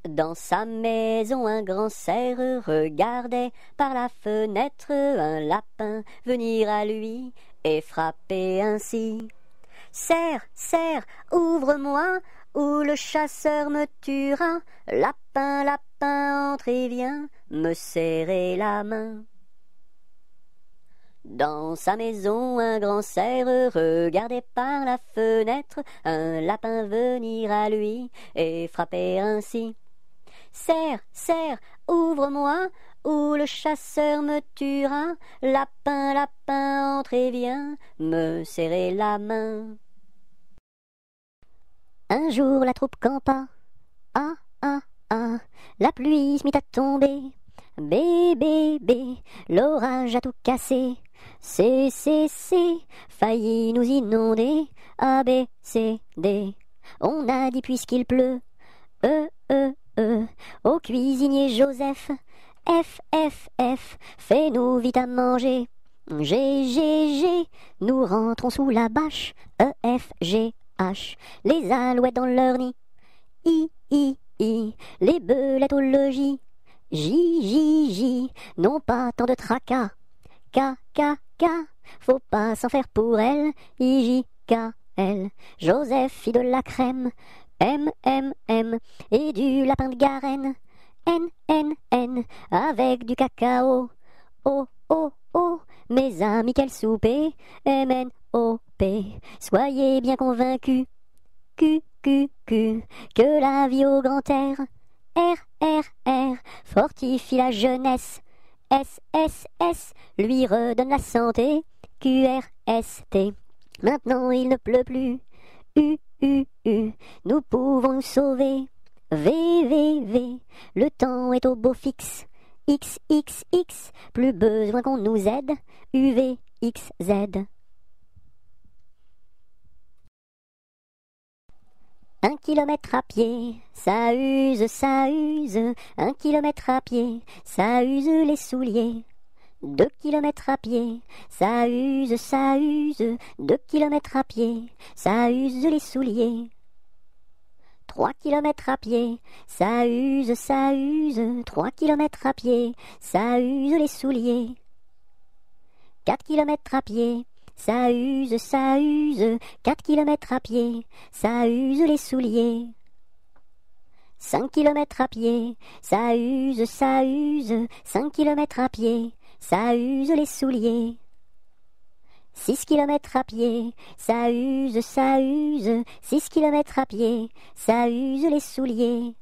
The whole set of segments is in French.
Dans sa maison, un grand cerf regardait par la fenêtre un lapin venir à lui et frapper ainsi. Cerf, cerf, ouvre-moi, ou le chasseur me tuera. Lapin, lapin, entre et viens me serrer la main. Dans sa maison, un grand cerf regardait par la fenêtre un lapin venir à lui et frapper ainsi. Cerf, cerf, ouvre-moi, ou le chasseur me tuera. Lapin, lapin, entre et viens me serrer la main. Un jour la troupe campa. Ah, ah, ah, la pluie se mit à tomber. Bé, bé, bé, l'orage a tout cassé. C, failli nous inonder. A, B, C, D. On a dit puisqu'il pleut. Au cuisinier Joseph. F, F, F, fais-nous vite à manger. G, G, G, nous rentrons sous la bâche. E, F, G, H, les alouettes dans leur nid. I, les belettes au logis. J, J, J, non pas tant de tracas. K, K, K, faut pas s'en faire pour elle. I, J, K, L, Joseph fit de la crème. M, M, M, et du lapin de Garenne. N, N, N, avec du cacao. O, O, O, mes amis, quel souper. M, N, O, P, soyez bien convaincus. Q, Q, Q, que la vie au grand air. R, R, R, fortifie la jeunesse. S, S, S, lui redonne la santé. Q, R, S, T, maintenant il ne pleut plus. U, U, U, nous pouvons nous sauver. V, V, V, le temps est au beau fixe. X, X, X, plus besoin qu'on nous aide. U, V, X, Z. 1 kilomètre à pied, ça use, ça use. 1 kilomètre à pied, ça use les souliers. 2 kilomètres à pied, ça use, ça use. 2 kilomètres à pied, ça use les souliers. 3 kilomètres à pied, ça use, ça use. 3 kilomètres à pied, ça use les souliers. 4 kilomètres à pied, ça use, ça use. 4 kilomètres à pied, ça use les souliers. 5 kilomètres à pied, ça use, ça use. 5 kilomètres à pied, ça use les souliers. 6 kilomètres à pied, ça use, ça use. 6 kilomètres à pied, ça use les souliers.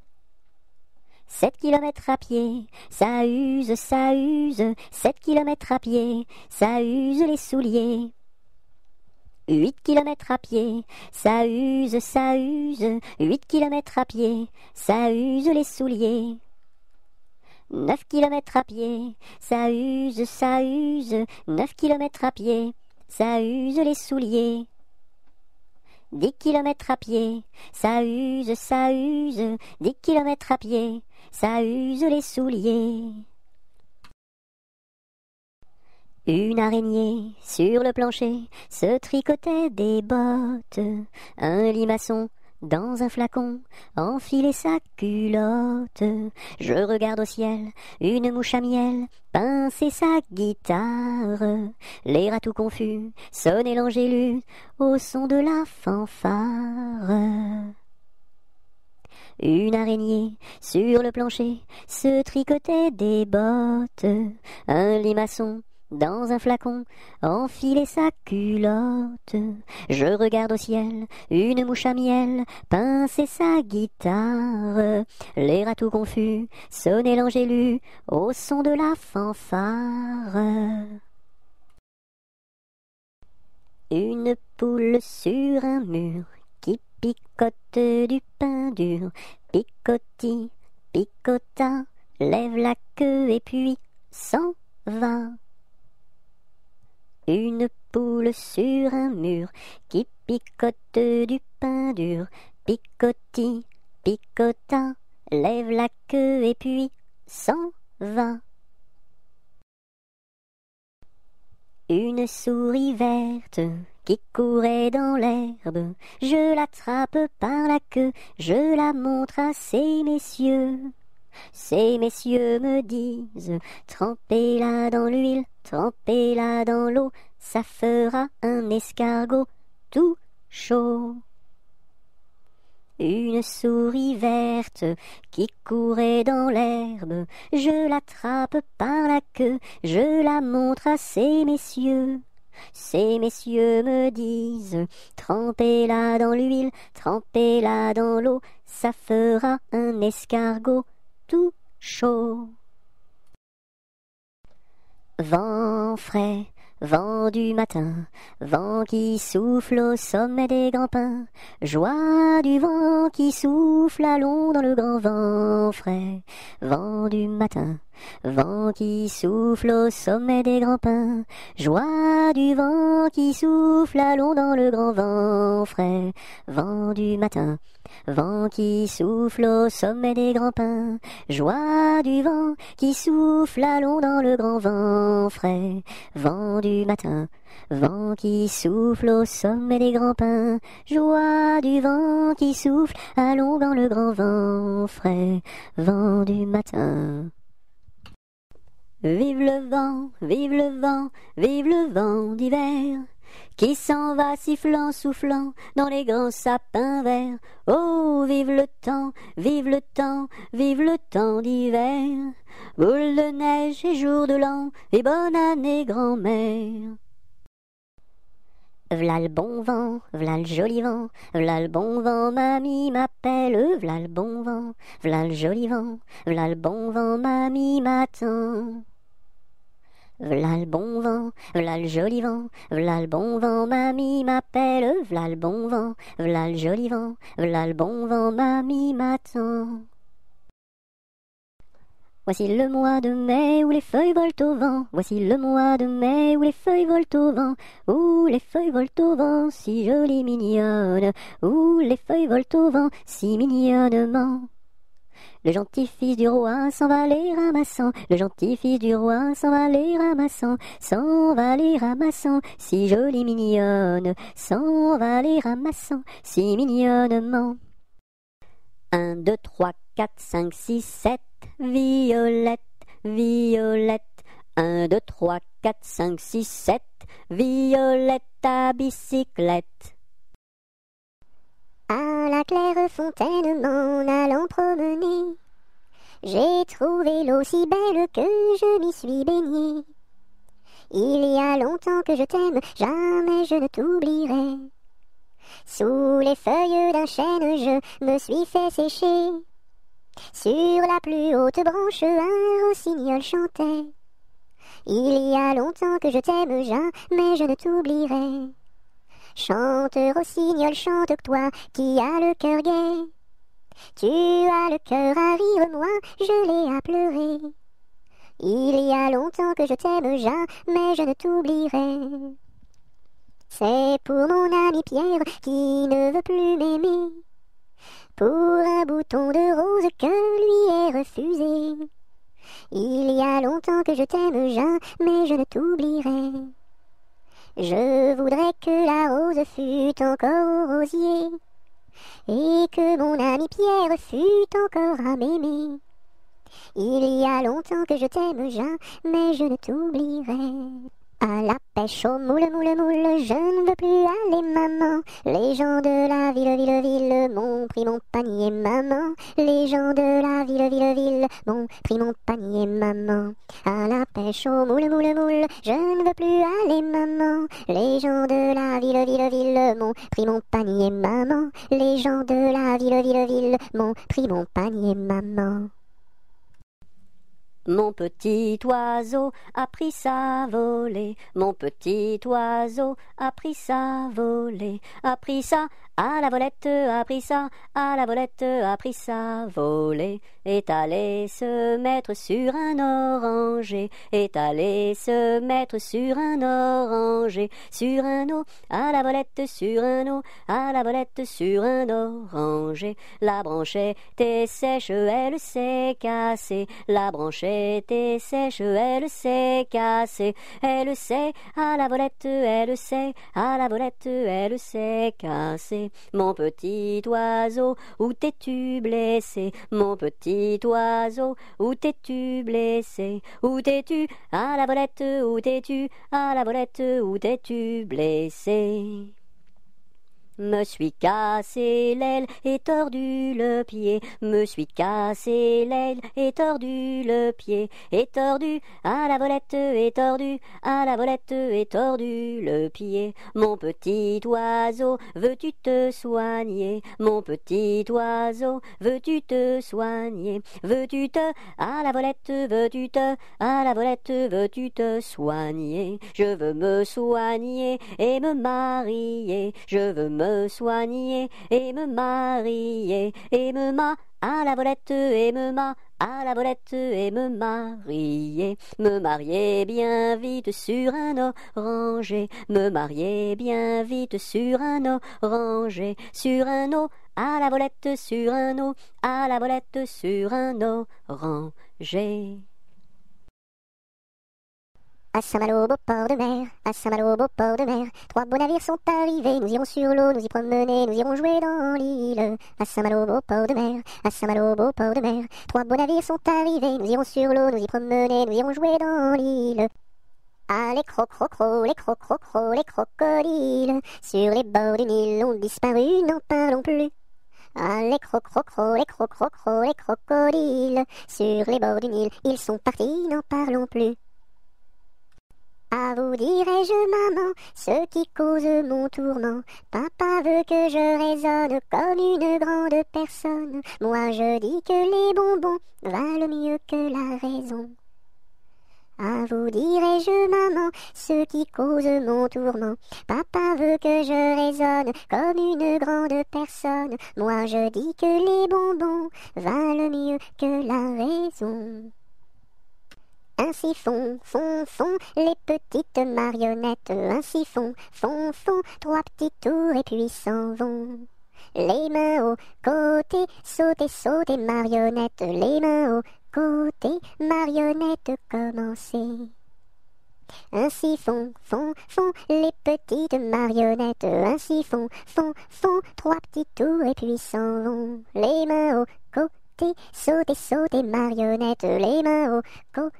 7 kilomètres à pied, ça use, ça use. 7 kilomètres à pied, ça use les souliers. 8 kilomètres à pied, ça use, ça use. 8 kilomètres à pied, ça use les souliers. 9 kilomètres à pied, ça use, ça use. 9 kilomètres à pied, ça use les souliers. 10 kilomètres à pied, ça use, ça use. 10 kilomètres à pied, ça use les souliers. Une araignée sur le plancher se tricotait des bottes. Un limaçon dans un flacon enfilait sa culotte. Je regarde au ciel, une mouche à miel pincer sa guitare. Les rats tout confus sonnaient l'angélus au son de la fanfare. Une araignée sur le plancher se tricotait des bottes. Un limaçon dans un flacon enfilait sa culotte. Je regarde au ciel, une mouche à miel pincer sa guitare. Les rats tout confus sonnaient l'angélus au son de la fanfare. Une poule sur un mur qui picote du pain dur. Picotis, picota, lève la queue et puis s'en va. Une poule sur un mur qui picote du pain dur. Picotis, picota, lève la queue et puis s'en va. Une souris verte qui courait dans l'herbe. Je l'attrape par la queue, je la montre à ces messieurs. Ces messieurs me disent, trempez-la dans l'huile, trempez-la dans l'eau, ça fera un escargot tout chaud. Une souris verte qui courait dans l'herbe, je l'attrape par la queue, je la montre à ces messieurs. Ces messieurs me disent, trempez-la dans l'huile, trempez-la dans l'eau, ça fera un escargot tout chaud. Vent frais, vent du matin, vent qui souffle au sommet des grands pins, joie du vent qui souffle, allons dans le grand vent frais. Vent du matin, vent qui souffle au sommet des grands pins, joie du vent qui souffle, allons dans le grand vent frais. Vent du matin, vent qui souffle au sommet des grands pins, joie du vent qui souffle, allons dans le grand vent frais. Vent du matin, vent qui souffle au sommet des grands pins, joie du vent qui souffle, allons dans le grand vent frais. Vent du matin. Vive le vent, vive le vent, vive le vent d'hiver, qui s'en va sifflant, soufflant dans les grands sapins verts. Oh, vive le temps, vive le temps, vive le temps d'hiver, boule de neige et jour de l'an, et bonne année grand-mère. V'là le bon vent, v'là le joli vent, v'là le bon vent, mamie m'appelle, v'là le bon vent, v'là le joli vent, v'là le bon vent, mamie m'attend. V'là le bon vent, v'là le joli vent, v'là le bon vent, mamie m'appelle, v'là le bon vent, v'là le joli vent, v'là le bon vent, mamie m'attend. Voici le mois de mai où les feuilles volent au vent, voici le mois de mai où les feuilles volent au vent, où les feuilles volent au vent, si jolies mignonnes, où les feuilles volent au vent, si mignonnement. Le gentil fils du roi s'en va les ramassant, le gentil fils du roi s'en va les ramassant, s'en va les ramassant, si jolie mignonne, s'en va les ramassant, si mignonnement. 1, 2, 3, 4, 5, 6, 7, violette, violette. 1, 2, 3, 4, 5, 6, 7, violette à bicyclette. À la claire fontaine m'en allant promener, j'ai trouvé l'eau si belle que je m'y suis baignée. Il y a longtemps que je t'aime, jamais je ne t'oublierai. Sous les feuilles d'un chêne je me suis fait sécher. Sur la plus haute branche un rossignol chantait. Il y a longtemps que je t'aime, jamais je ne t'oublierai. Chante, rossignol, chante, toi qui as le cœur gai. Tu as le cœur à rire, moi je l'ai à pleurer. Il y a longtemps que je t'aime, jamais je ne t'oublierai. C'est pour mon ami Pierre qui ne veut plus m'aimer, pour un bouton de rose que lui est refusé. Il y a longtemps que je t'aime, jamais je ne t'oublierai. Je voudrais que la rose fût encore au rosier, et que mon ami Pierre fût encore à m'aimer. Il y a longtemps que je t'aime, jamais je ne t'oublierai. À la pêche au moule, moule, moule, je ne veux plus aller, maman. Les gens de la ville, ville, ville m'ont pris mon panier, maman. Les gens de la ville, ville, ville m'ont pris mon panier, maman. À la pêche au moule, moule, moule, je ne veux plus aller, maman. Les gens de la ville, ville, ville m'ont pris mon panier, maman. Les gens de la ville, ville, ville m'ont pris mon panier, maman. Mon petit oiseau a pris sa volée, mon petit oiseau a pris sa volée, a pris sa À la volette a pris ça, à la volette a pris ça, voler, est allé se mettre sur un oranger, est allé se mettre sur un oranger, sur un eau, à la volette sur un eau, à la volette sur un oranger. La branche était sèche, elle s'est cassée, la branche était sèche, elle s'est cassée, elle s'est, à la volette, elle s'est, à la volette, elle s'est cassée. Mon petit oiseau, où t'es-tu blessé? Mon petit oiseau, où t'es-tu blessé? Où t'es-tu? À la volette, où t'es-tu? À la volette, où t'es-tu blessé? Me suis cassé l'aile et tordu le pied, me suis cassé l'aile et tordu le pied, et tordu, à la volette et tordu, à la volette et tordu le pied. Mon petit oiseau, veux-tu te soigner? Mon petit oiseau, veux-tu te soigner? Veux-tu te, à la volette, veux-tu te, à la volette, veux-tu te soigner? Je veux me soigner et me marier, je veux me soigner et me marier et à la volette et à la volette et me marier bien vite sur un oranger, me marier bien vite sur un oranger, sur un eau, à la volette sur un eau, à la volette sur un oranger. À Saint-Malo, beau port de mer, à Saint-Malo, beau port de mer, 3 beaux navires sont arrivés, nous irons sur l'eau, nous y promener, nous irons jouer dans l'île. À Saint-Malo, beau port de mer, à Saint-Malo, beau port de mer, 3 beaux navires sont arrivés, nous irons sur l'eau, nous y promener, nous irons jouer dans l'île. Ah, les crocrocros, les crocrocros, les crocodiles, sur les bords du Nil ont disparu, n'en parlons plus. Ah, les crocrocros, les crocrocros, les crocodiles, sur les bords du Nil, ils sont partis, n'en parlons plus. À vous dirai-je, maman, ce qui cause mon tourment. Papa veut que je raisonne comme une grande personne. Moi je dis que les bonbons valent mieux que la raison. À vous dirai-je, maman, ce qui cause mon tourment. Papa veut que je raisonne comme une grande personne. Moi je dis que les bonbons valent mieux que la raison. Ainsi font les petites marionnettes. Ainsi font 3 petits tours et puis s'en vont. Les mains au côté, sauter marionnettes. Les mains au côté, marionnettes commencez. Ainsi font les petites marionnettes. Ainsi font 3 petits tours et puis s'en vont. Les mains au côté, sauter marionnettes. Les mains au côté,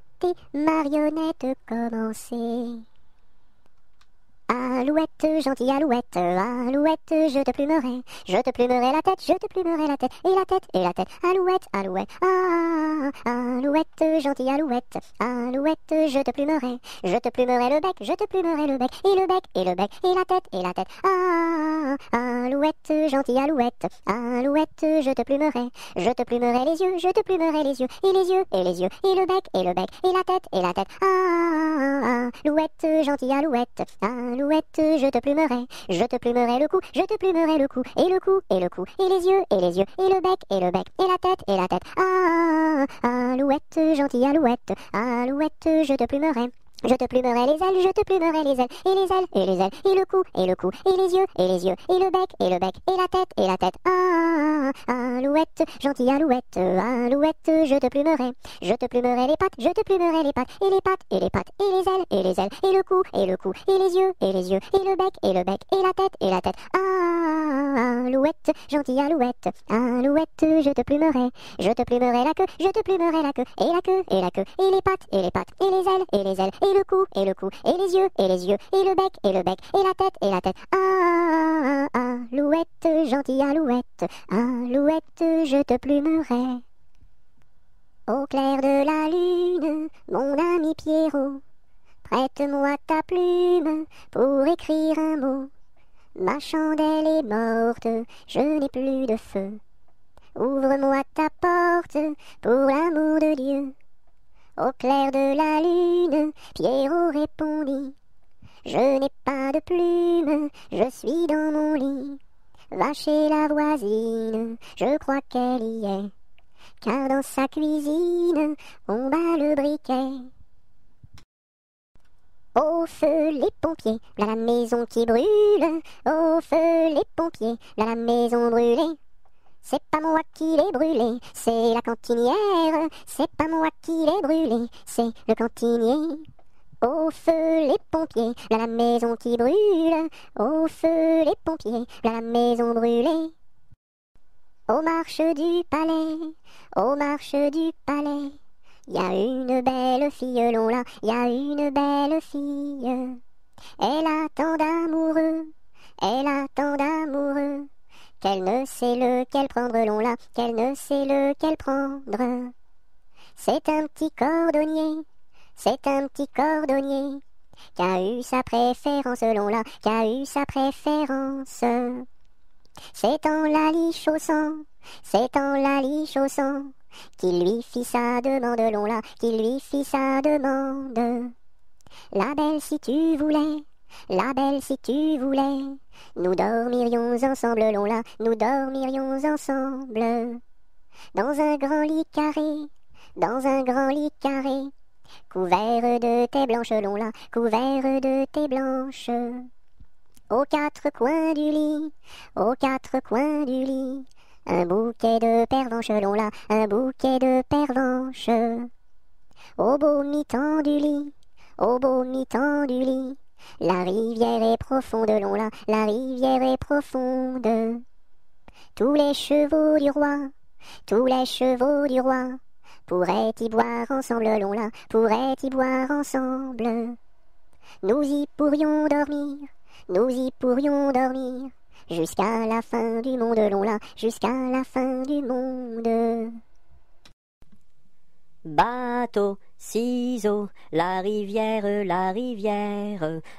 marionnettes commencez. Alouette, gentille alouette, alouette, je te plumerai la tête, je te plumerai la tête, et la tête, alouette, alouette, alouette, gentille alouette, alouette, je te plumerai le bec, je te plumerai le bec, et le bec, et la tête, alouette, gentille alouette, alouette, je te plumerai les yeux, je te plumerai les yeux, et les yeux, et le bec, et la tête, alouette, gentille alouette, alouette, je te plumerai le cou, je te plumerai le cou, et le cou, et les yeux, et le bec, et la tête, alouette, gentille alouette, alouette, je te plumerai les ailes, je te plumerai les ailes, et les ailes, et le cou, et les yeux, et le bec, et la tête, alouette, gentille alouette, alouette, je te plumerai les pattes, je te plumerai les pattes, et les pattes, et les ailes, et le cou, et les yeux, et le bec, et la tête, alouette, gentille alouette, alouette, je te plumerai la queue, je te plumerai la queue, et les pattes, et les ailes, et le cou, et les yeux, et le bec, et la tête, alouette, gentille alouette, alouette, je te plumerai. Au clair de la lune, mon ami Pierrot, prête-moi ta plume pour écrire un mot. Ma chandelle est morte, je n'ai plus de feu. Ouvre-moi ta porte pour l'amour de Dieu. Au clair de la lune, Pierrot répondit, je n'ai pas de plume, je suis dans mon lit. Va chez la voisine, je crois qu'elle y est. Car dans sa cuisine, on bat le briquet. Au feu les pompiers, là la maison qui brûle. Au feu les pompiers, là la maison brûlée. C'est pas moi qui l'ai brûlé, c'est la cantinière. C'est pas moi qui l'ai brûlé, c'est le cantinier. Au feu les pompiers, là la maison qui brûle. Au feu les pompiers, là la maison brûlée. Aux marches du palais, aux marches du palais, y a une belle fille, long là, y a une belle fille. Elle a tant d'amoureux, elle a tant d'amoureux, qu'elle ne sait lequel prendre, long là, qu'elle ne sait lequel prendre. C'est un petit cordonnier, c'est un petit cordonnier, qui a eu sa préférence, long là, qui a eu sa préférence. C'est en la lichaussant, c'est en la lichaussant, qu'il lui fit sa demande, long là, qu'il lui fit sa demande. La belle si tu voulais, la belle si tu voulais, nous dormirions ensemble, long là, nous dormirions ensemble. Dans un grand lit carré, dans un grand lit carré, couvert de tais blanches, long là, couvert de tais blanches. Aux quatre coins du lit, aux quatre coins du lit, un bouquet de pervenches, long là, un bouquet de pervenches. Au beau mi-temps du lit, au beau mi-temps du lit, la rivière est profonde, long là, la rivière est profonde. Tous les chevaux du roi, tous les chevaux du roi, pourraient y boire ensemble, long là, pourraient y boire ensemble. Nous y pourrions dormir, nous y pourrions dormir, jusqu'à la fin du monde, long là, jusqu'à la fin du monde. Bateau, ciseaux, la rivière,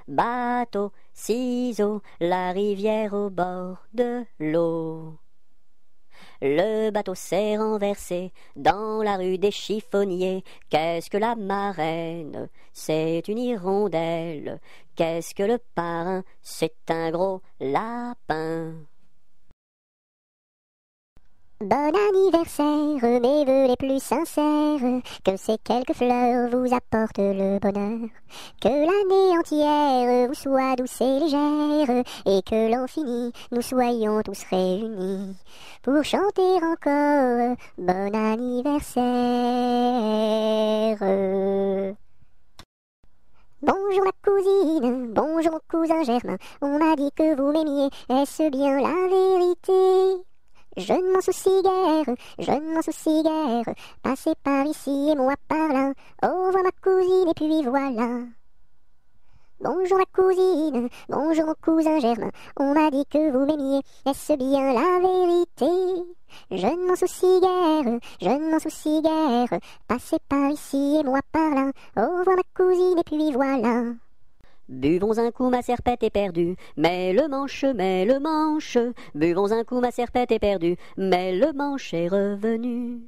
bateau, ciseaux, la rivière au bord de l'eau. Le bateau s'est renversé dans la rue des chiffonniers. Qu'est-ce que la marraine? C'est une hirondelle. Qu'est-ce que le parrain? C'est un gros lapin. Bon anniversaire, mes vœux les plus sincères, que ces quelques fleurs vous apportent le bonheur, que l'année entière vous soit douce et légère, et que l'an fini, nous soyons tous réunis, pour chanter encore bon anniversaire. Bonjour ma cousine, bonjour mon cousin Germain, on m'a dit que vous m'aimiez, est-ce bien la vérité? Je ne m'en soucie guère, je ne m'en soucie guère, passez par ici et moi par là, au revoir ma cousine et puis voilà. Bonjour ma cousine, bonjour mon cousin Germain, on m'a dit que vous m'aimiez, est-ce bien la vérité? Je ne m'en soucie guère, je ne m'en soucie guère, passez par ici et moi par là, au revoir ma cousine et puis voilà. Buvons un coup, ma serpette est perdue, mais le manche, buvons un coup, ma serpette est perdue, mais le manche est revenu.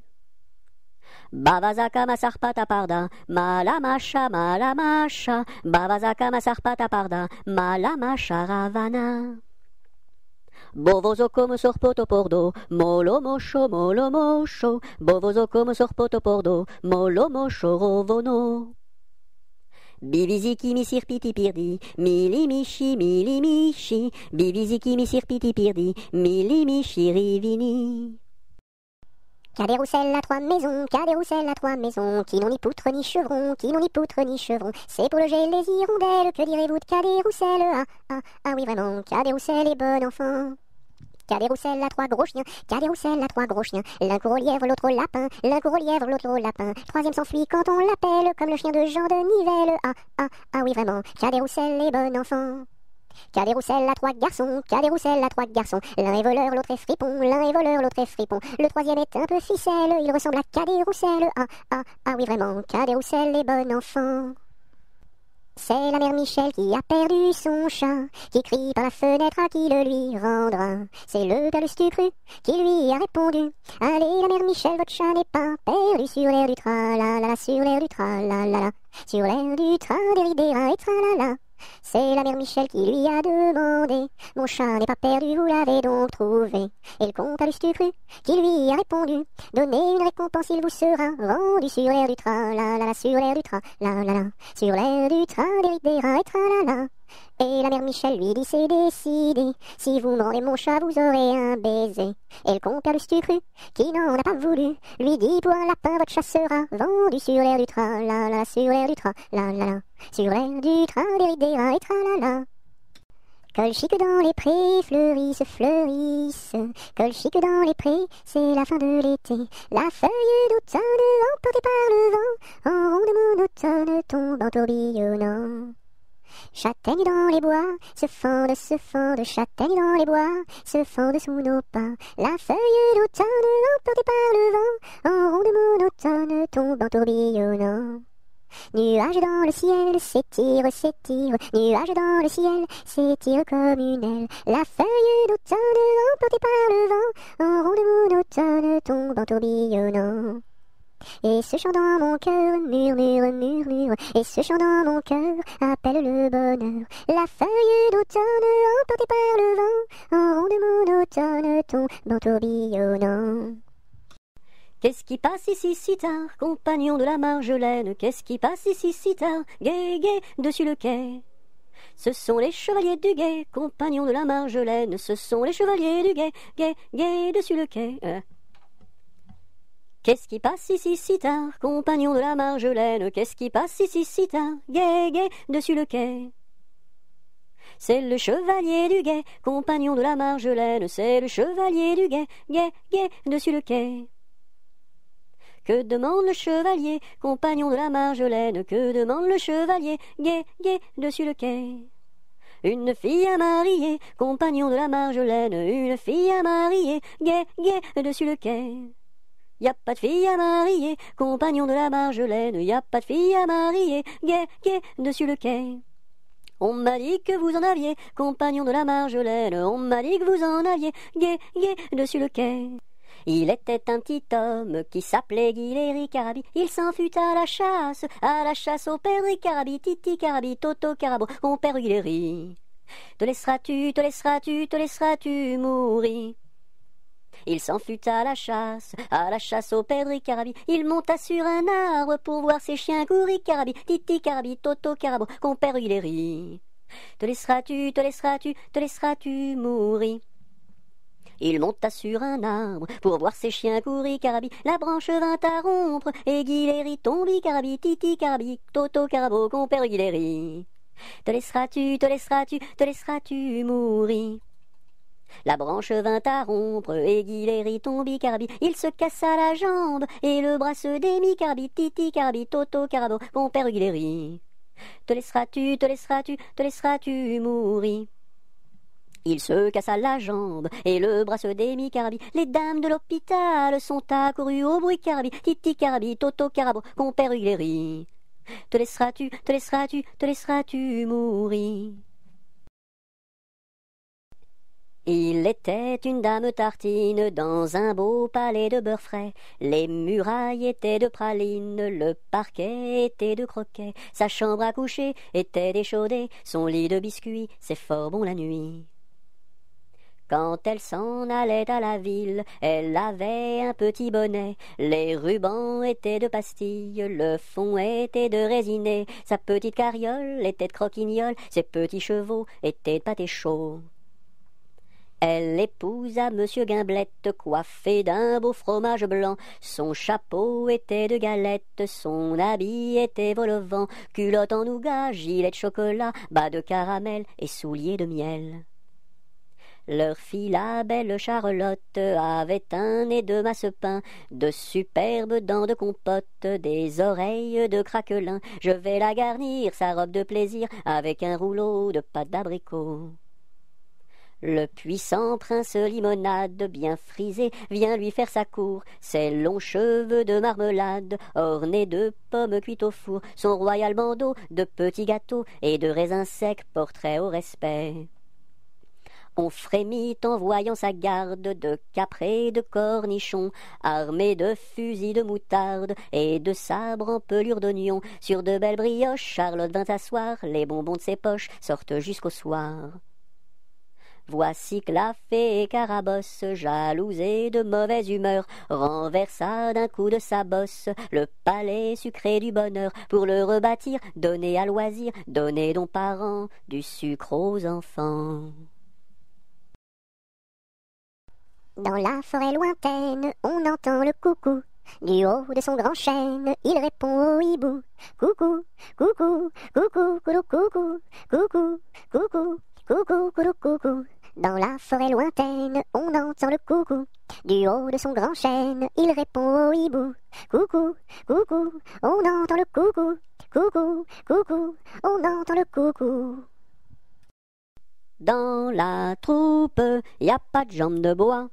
Bavazaka ma sarpata parda, malamacha, bavazaka ma sarpata parda, malamacha ravana. Bovozo come sorpoto pordo, molo mosho, bovozo come sorpoto pordo, molo mosho rovono. Biviziki mi sirpiti pirdi, mili michi, biviziki mi sirpiti pirdi, mili michi rivini. Cadet-Roussel à trois maisons, Cadet-Roussel à trois maisons, qui n'ont ni poutre ni chevron, qui n'ont ni poutre ni chevron. C'est pour loger les hirondelles, que direz-vous de Cadet-Roussel? Ah oui vraiment, Cadet-Roussel est bon enfant. Cadet-Roussel à trois gros chiens, Cadet-Roussel à trois gros chiens. L'un court au lièvre, l'autre au lapin, l'un court au lièvre, l'autre au lapin. Troisième s'enfuit quand on l'appelle, comme le chien de Jean de Nivelle. Ah oui vraiment, Cadet-Roussel est bon enfant. Cadet-Roussel à trois garçons, Cadet-Roussel à trois garçons. L'un est voleur, l'autre est fripon, l'un est voleur, l'autre est fripon. Le troisième est un peu ficelle, il ressemble à Cadet-Roussel. Ah oui vraiment, Cadet-Roussel est bon enfant. C'est la mère Michel qui a perdu son chat, qui crie par la fenêtre à qui le lui rendra. C'est le père Lustucru qui lui a répondu: allez la mère Michel, votre chat n'est pas perdu sur l'air du tra-la-la, sur l'air du tra-la-la, sur l'air du tra-déridéra et tra-la-la. C'est la mère Michel qui lui a demandé. Mon chat n'est pas perdu, vous l'avez donc trouvé. Et le comte a lu cru, qui lui a répondu. Donnez une récompense, il vous sera rendu sur l'air du train, la la la, sur l'air du train, la la la, sur l'air du train, des rats et tra la la. Et la mère Michel lui dit c'est décidé, si vous me rendez mon chat, vous aurez un baiser. Et le comte a lu cru, qui n'en a pas voulu, lui dit pour un lapin, votre chat sera vendu sur l'air du train, la la la, sur l'air du train, la la la, sur l'air du train, des rats et tra la la. Colchique dans les prés, fleurissent, fleurissent. Colchique dans les prés, c'est la fin de l'été. La feuille d'automne, emportée par le vent, en ronde monotone, tombe en tourbillonnant. Châtaignes dans les bois, se fendent, châtaignes dans les bois, se fendent sous nos pas. La feuille d'automne, emportée par le vent, en ronde monotone, tombe en tourbillonnant. Nuages dans le ciel, s'étire, s'étire, nuages dans le ciel, s'étire comme une aile. La feuille d'automne, emportée par le vent, en ronde monotone, tombe en tourbillonnant. Et ce chant dans mon cœur murmure, murmure, et ce chant dans mon cœur appelle le bonheur. La feuille d'automne, emportée par le vent, en ronde monotone, tombe en tourbillonnant. Qu'est-ce qui passe ici si tard, compagnon de la Marjolaine? Qu'est-ce qui passe ici si tard, gai, gai, dessus le quai? Ce sont les chevaliers du guet, compagnons de la Marjolaine. Ce sont les chevaliers du guet, gai, gai, dessus le quai. Qu'est-ce qui passe ici si tard, compagnons de la Marjolaine? Qu'est-ce qui passe ici si tard, gai, gai, dessus le quai? C'est le chevalier du guet, compagnon de la Marjolaine. C'est le chevalier du guet, gai, gai, dessus le quai. Que demande le chevalier, compagnon de la Marjolaine? Que demande le chevalier, gai, gai, dessus le quai? Une fille à marier, compagnon de la Marjolaine. Une fille à marier, gai, gai, dessus le quai. Y a pas de fille à marier, compagnon de la Marjolaine. Y a pas de fille à marier, gai, gai, dessus le quai. On m'a dit que vous en aviez, compagnon de la Marjolaine. On m'a dit que vous en aviez, gai, gai, dessus le quai. Il était un petit homme qui s'appelait Guiléry Carabi. Il s'en fut à la chasse au père Carabi, Titi Carabi, Toto Carabo, mon père Guiléry. Te laisseras-tu, te laisseras-tu, te laisseras-tu mourir? Il s'en fut à la chasse au père Carabi. Il monta sur un arbre pour voir ses chiens courir, Carabi, Titi Carabi, Toto Carabo, mon père Guiléry. Te laisseras-tu, te laisseras-tu, te laisseras-tu mourir? Il monta sur un arbre pour voir ses chiens courir, Carabi. La branche vint à rompre et Guiléry tombi, Carabi, Titi Carabi, Toto Carabo, compère Guiléry. Te laisseras-tu, te laisseras-tu, te laisseras-tu mourir? La branche vint à rompre et Guiléry tombi, Carabi. Il se cassa la jambe et le bras se démit, Carabi, Titi Carabi, Toto Carabo, compère Guiléry. Te laisseras-tu, te laisseras-tu, te laisseras-tu mourir? Il se cassa la jambe et le bras se démit, Carabi. Les dames de l'hôpital sont accourues au bruit, Carabi, Titi Carabi, Toto Carabo, compère Guiléry. Te laisseras-tu, te laisseras-tu, te laisseras-tu mourir? Il était une dame tartine dans un beau palais de beurre frais. Les murailles étaient de praline, le parquet était de croquet. Sa chambre à coucher était d'échaudée, son lit de biscuits, c'est fort bon la nuit. Quand elle s'en allait à la ville, elle avait un petit bonnet. Les rubans étaient de pastilles, le fond était de résiné. Sa petite carriole était de croquignole, ses petits chevaux étaient de pâté chaud. Elle épousa Monsieur Gimblette, coiffé d'un beau fromage blanc. Son chapeau était de galette, son habit était vol au vent. Culotte en nougat, gilet de chocolat, bas de caramel et souliers de miel. Leur fille, la belle Charlotte, avait un nez de massepain, de superbes dents de compote, des oreilles de craquelin. Je vais la garnir, sa robe de plaisir, avec un rouleau de pâte d'abricot. Le puissant prince Limonade, bien frisé, vient lui faire sa cour. Ses longs cheveux de marmelade, ornés de pommes cuites au four. Son royal bandeau de petits gâteaux et de raisins secs, portrait au respect. On frémit en voyant sa garde de capres et de cornichons, armés de fusils de moutarde et de sabres en pelure d'oignon. Sur de belles brioches, Charlotte vint s'asseoir, les bonbons de ses poches sortent jusqu'au soir. Voici que la fée Carabosse, jalouse et de mauvaise humeur, renversa d'un coup de sa bosse le palais sucré du bonheur. Pour le rebâtir, donnez à loisir, donnez donc parents du sucre aux enfants. Dans la forêt lointaine, on entend le coucou. Du haut de son grand chêne, il répond au hibou. Coucou, coucou, coucou, coucou, coucou, coucou, coucou, coucou, coucou, coucou. Dans la forêt lointaine, on entend le coucou. Du haut de son grand chêne, il répond au hibou. Coucou, coucou, on entend le coucou. Coucou, coucou, on entend le coucou. Dans la troupe, y a pas de jambes de bois.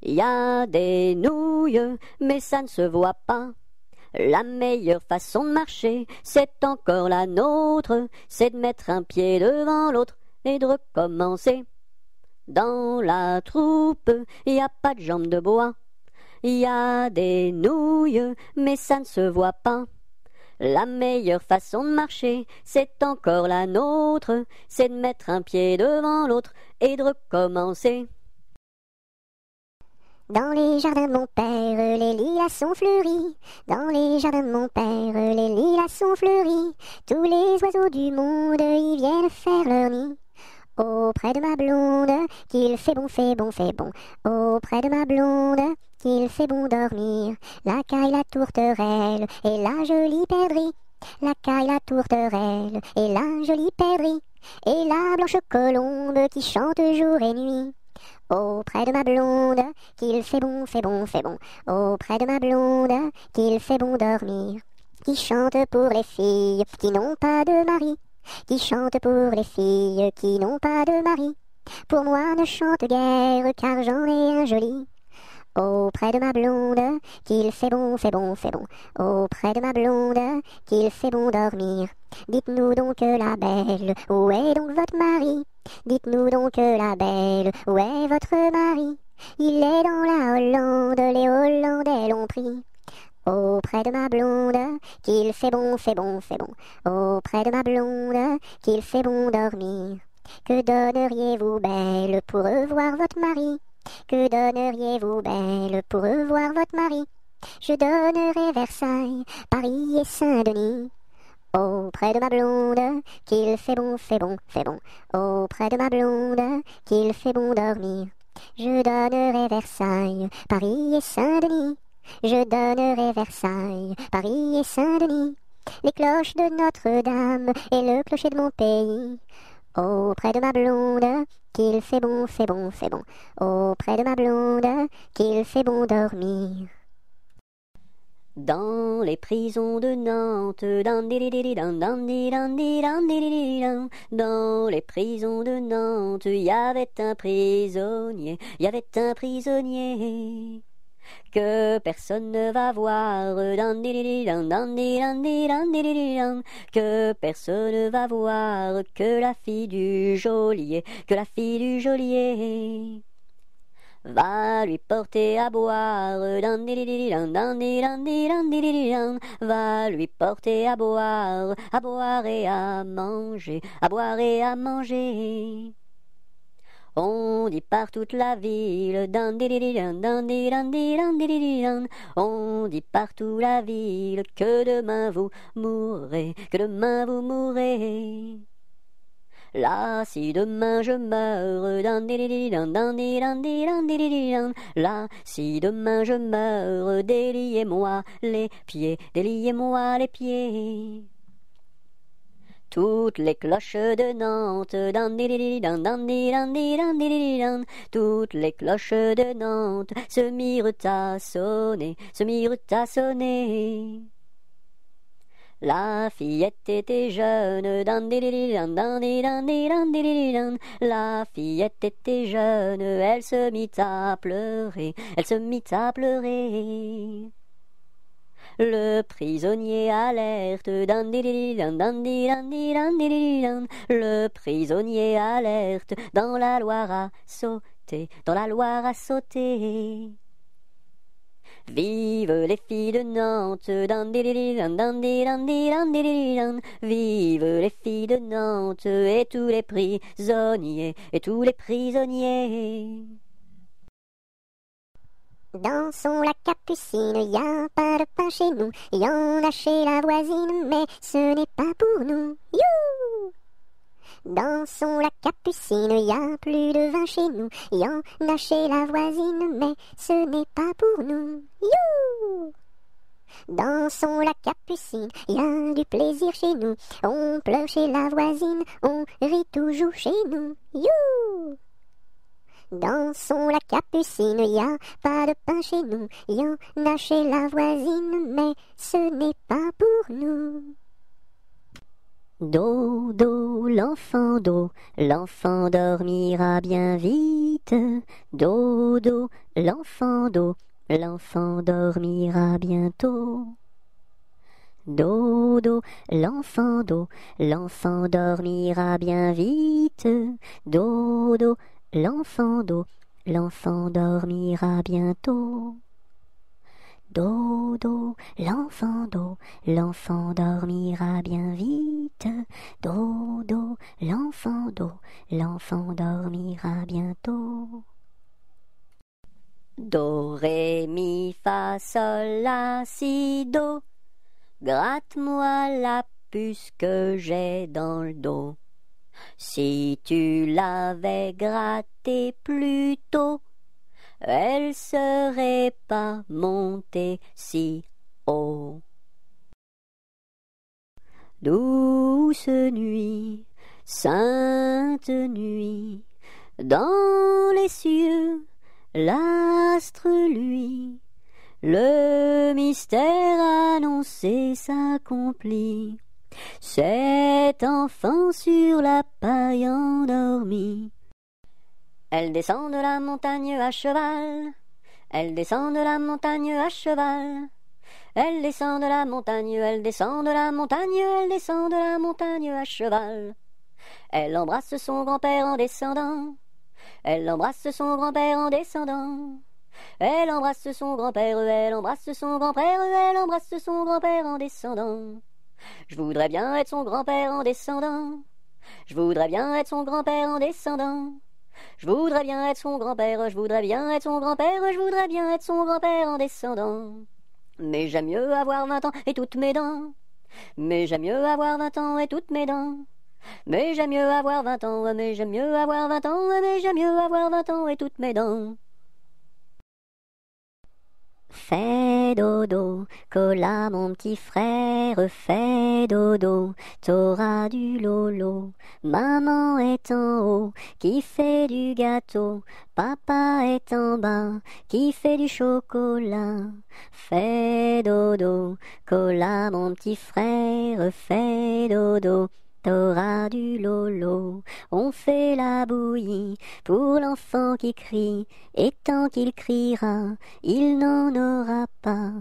Y a des nouilles, mais ça ne se voit pas. La meilleure façon de marcher, c'est encore la nôtre, c'est de mettre un pied devant l'autre et de recommencer. Dans la troupe, y a pas de jambes de bois. Y a des nouilles, mais ça ne se voit pas. La meilleure façon de marcher, c'est encore la nôtre, c'est de mettre un pied devant l'autre et de recommencer. Dans les jardins de mon père, les lilas sont fleuris. Dans les jardins de mon père, les lilas sont fleuris. Tous les oiseaux du monde y viennent faire leur nid. Auprès de ma blonde, qu'il fait bon, fait bon, fait bon. Auprès de ma blonde, qu'il fait bon dormir. La caille, la tourterelle et la jolie perdrix. La caille, la tourterelle et la jolie perdrix. Et la blanche colombe qui chante jour et nuit. Auprès de ma blonde, qu'il fait bon, fait bon, fait bon. Auprès de ma blonde, qu'il fait bon dormir. Qui chante pour les filles qui n'ont pas de mari. Qui chante pour les filles qui n'ont pas de mari. Pour moi ne chante guère car j'en ai un joli. Auprès de ma blonde, qu'il fait bon, fait bon, fait bon. Auprès de ma blonde, qu'il fait bon dormir. Dites-nous donc la belle, où est donc votre mari? Dites-nous donc la belle, où est votre mari? Il est dans la Hollande, les Hollandais l'ont pris. Auprès de ma blonde, qu'il fait bon, fait bon, fait bon. Auprès de ma blonde, qu'il fait bon dormir. Que donneriez-vous belle pour revoir votre mari? Que donneriez-vous belle pour revoir votre mari? Je donnerais Versailles, Paris et Saint-Denis. Auprès de ma blonde, qu'il fait bon, fait bon, fait bon. Auprès de ma blonde, qu'il fait bon dormir. Je donnerai Versailles, Paris et Saint-Denis. Je donnerai Versailles, Paris et Saint-Denis. Les cloches de Notre-Dame et le clocher de mon pays. Auprès de ma blonde, qu'il fait bon, fait bon, fait bon. Auprès de ma blonde, qu'il fait bon dormir. Dans les prisons de Nantes, dans les prisons de Nantes, y avait un prisonnier, que personne ne va voir, que personne ne va voir, que la fille du geôlier, va lui porter à boire, va lui porter à boire et à manger, On dit par toute la ville, on dit partout la ville, que demain vous mourrez, Là, si demain je meurs, là, si demain je meurs, déliez-moi les pieds, Toutes les cloches de Nantes, toutes les cloches de Nantes se mirent à sonner, La fillette était jeune, la fillette était jeune, elle se mit à pleurer, Le prisonnier alerte, le prisonnier alerte, dans la Loire à sauter, dans la Loire à sauter. Vive les filles de Nantes, vive les filles de Nantes, et tous les prisonniers, et tous les prisonniers. Dansons la capucine, y a pas de pain chez nous, y en a chez la voisine, mais ce n'est pas pour nous. You! Dansons la capucine, y a plus de vin chez nous, y en a chez la voisine, mais ce n'est pas pour nous. You! Dansons la capucine, y a du plaisir chez nous, on pleure chez la voisine, on rit toujours chez nous. You! Dansons la capucine, y a pas de pain chez nous, y en a chez la voisine, mais ce n'est pas pour nous. Dodo, l'enfant dormira bien vite. Dodo, l'enfant dormira bientôt. Dodo, l'enfant dormira bien vite. Dodo, l'enfant dormira bientôt. Dodo, l'enfant dormira bien vite. Dodo, l'enfant dormira bientôt. Do, ré, mi, fa, sol, la, si, do. Gratte-moi la puce que j'ai dans le dos. Si tu l'avais grattée plus tôt, elle serait pas montée si haut. Douce nuit, sainte nuit, dans les cieux, l'astre luit, le mystère annoncé s'accomplit. Cet enfant sur la paille endormi. Elle descend de la montagne à cheval. Elle descend de la montagne à cheval. Elle descend de la montagne, elle descend de la montagne, elle descend de la montagne à cheval. Elle embrasse son grand-père en descendant. Elle embrasse son grand-père en descendant. Elle embrasse son grand-père, elle embrasse son grand-père, elle embrasse son grand-père en descendant. Je voudrais bien être son grand-père en descendant. Je voudrais bien être son grand-père en descendant. Je voudrais bien être son grand-père, je voudrais bien être son grand-père, je voudrais bien être son grand-père en descendant. Mais j'aime mieux avoir 20 ans et toutes mes dents. Mais j'aime mieux avoir 20 ans et toutes mes dents. Mais j'aime mieux avoir 20 ans, mais j'aime mieux avoir 20 ans, mais j'aime mieux avoir 20 ans et toutes mes dents. Fais dodo, cola mon petit frère, fais dodo, t'auras du lolo. Maman est en haut, qui fait du gâteau, papa est en bas, qui fait du chocolat. Fais dodo, cola mon petit frère, fais dodo, t'auras du lolo. On fait la bouillie pour l'enfant qui crie, et tant qu'il criera, il n'en aura pas.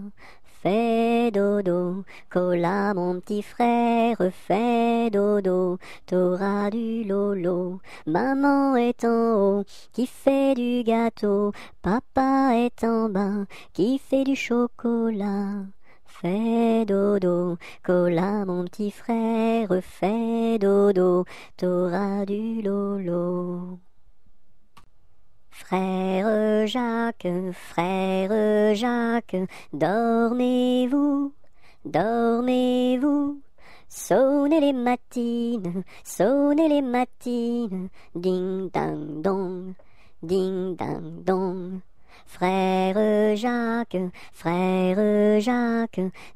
Fais dodo, cola mon petit frère, fais dodo, t'auras du lolo. Maman est en haut, qui fait du gâteau, papa est en bas, qui fait du chocolat. Fais dodo, cola mon petit frère, fais dodo, t'auras du lolo. Frère Jacques, dormez-vous, dormez-vous. Sonnez les matines, ding dang dong, ding dang dong. Frère Jacques,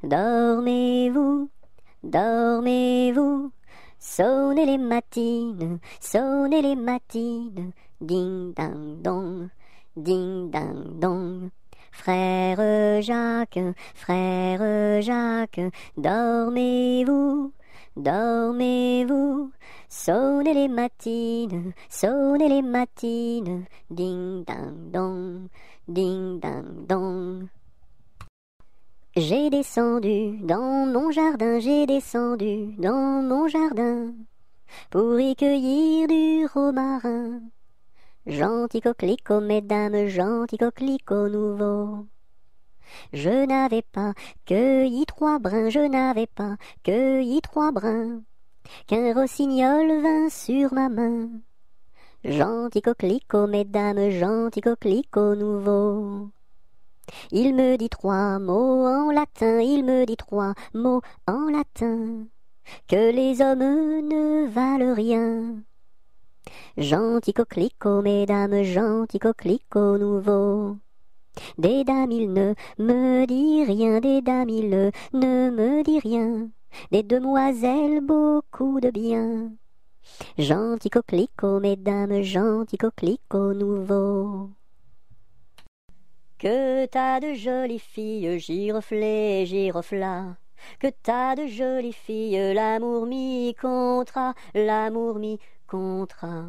dormez-vous, dormez-vous. Sonnez les matines, ding dang dong, ding dang dong. Frère Jacques, dormez-vous, dormez-vous. Sonnez les matines, ding dang dong, ding dang dong. J'ai descendu dans mon jardin, j'ai descendu dans mon jardin, pour y cueillir du romarin. Gentil coquelicot, mesdames, gentil coquelicot nouveau. Je n'avais pas cueilli 3 brins, je n'avais pas cueilli 3 brins, qu'un rossignol vint sur ma main. Gentil coquelicot, mesdames, gentil coquelicot nouveau. Il me dit 3 mots en latin, il me dit 3 mots en latin, que les hommes ne valent rien. Gentil coquelicot, mesdames, gentil coquelicot nouveau. Des dames il ne me dit rien, des dames il ne me dit rien, des demoiselles beaucoup de bien. Gentil coquelicot, mesdames, gentil coquelicot nouveau. Que t'as de jolies filles, giroflées, giroflas, que t'as de jolies filles, l'amour mi contra, l'amour mi contra.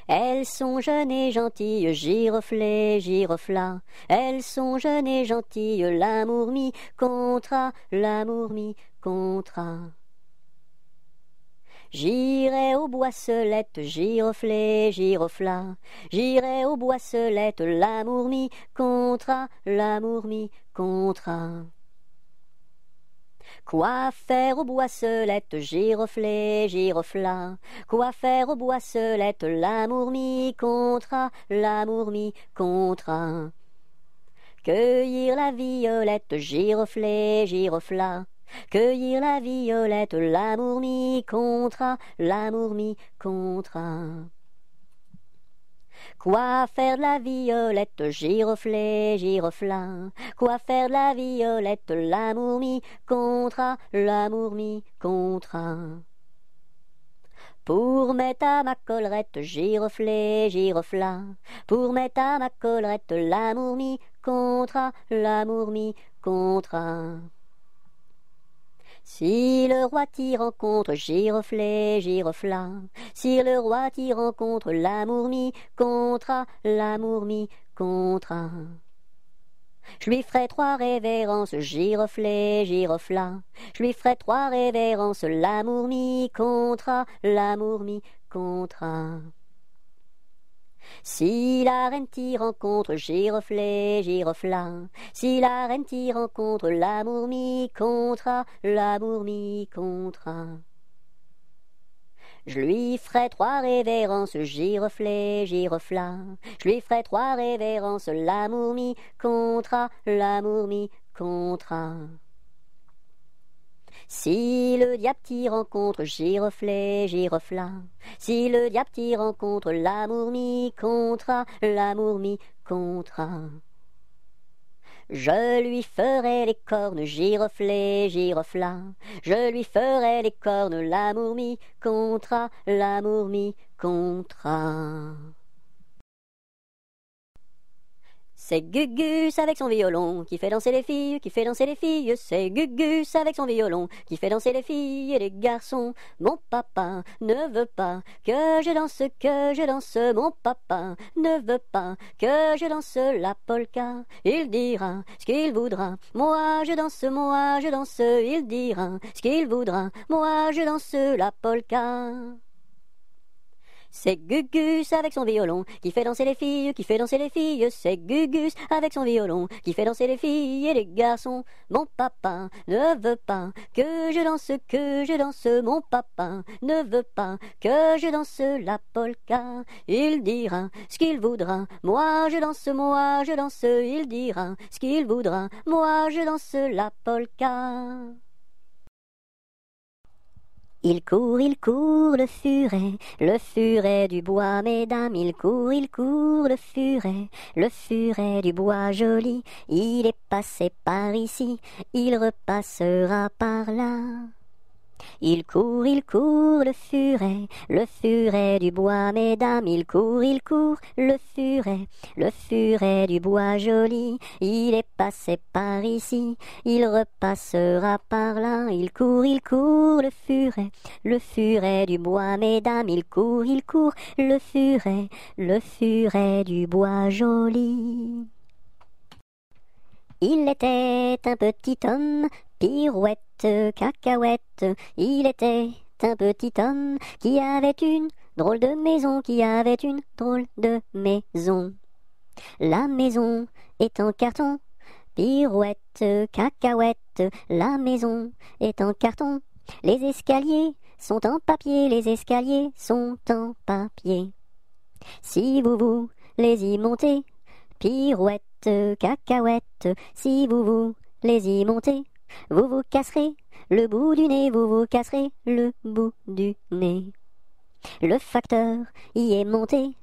Elles sont jeunes et gentilles, giroflées, giroflas, elles sont jeunes et gentilles, l'amour mi contra, l'amour mi contra. J'irai aux boisselettes, giroflées, giroflas, j'irai aux boisselettes, l'amour mi contra, l'amour mi contra. Quoi faire aux boisselettes, giroflées, giroflas, quoi faire aux boisselettes, l'amour mi contra, l'amour mi contra. Cueillir la violette, giroflées, giroflas, cueillir la violette, l'amour mi contra, l'amour mi contra. Quoi faire de la violette, giroflées, giroflas, quoi faire de la violette, l'amour mi contra, l'amour mi contra. Pour mettre à ma collerette, giroflées, giroflas, pour mettre à ma collerette, l'amour mi contra, l'amour mi contra. Si le roi t'y rencontre, giroflées, giroflas, si le roi t'y rencontre, l'amour mi contra, l'amour mi contra. Je lui ferai 3 révérences, giroflées, giroflas, je lui ferai 3 révérences, l'amour mi contra, l'amour mi contra. Si la reine t'y rencontre, giroflées, giroflas, si la reine t'y rencontre, l'amour mi contra, l'amour mi contra. Je lui ferai 3 révérences, giroflées, giroflas, je lui ferai 3 révérences, l'amour mi contra, l'amour mi contra. Si le diable t'y rencontre, giroflées, giroflas, si le diable t'y rencontre, l'amour mi contra, l'amour mi contra. Je lui ferai les cornes, giroflées, giroflas, je lui ferai les cornes, l'amour mi contra, l'amour mi contra. C'est Gugus avec son violon qui fait danser les filles, qui fait danser les filles. C'est Gugus avec son violon qui fait danser les filles et les garçons. Mon papa ne veut pas que je danse. Mon papa ne veut pas que je danse la polka. Il dira ce qu'il voudra. Moi je danse. Il dira ce qu'il voudra. Moi je danse la polka. C'est Gugus avec son violon qui fait danser les filles, qui fait danser les filles. C'est Gugus avec son violon qui fait danser les filles et les garçons. Mon papa ne veut pas que je danse. Mon papa ne veut pas que je danse la polka. Il dira ce qu'il voudra. Moi je danse. Il dira ce qu'il voudra. Moi je danse la polka. Il court, le furet du bois, mesdames, il court, le furet du bois joli. Il est passé par ici, il repassera par là. Il court, le furet du bois, mesdames, il court, le furet du bois joli. Il est passé par ici, il repassera par là. Il court, le furet du bois, mesdames, il court, le furet du bois joli. Il était un petit homme, pirouette, cacahuète. Il était un petit homme qui avait une drôle de maison, qui avait une drôle de maison. La maison est en carton, pirouette, cacahuète. La maison est en carton. Les escaliers sont en papier, les escaliers sont en papier. Si vous voulez y monter, pirouette, cacahuète, si vous voulez y monter, vous vous casserez le bout du nez, vous vous casserez le bout du nez. Le facteur y est monté,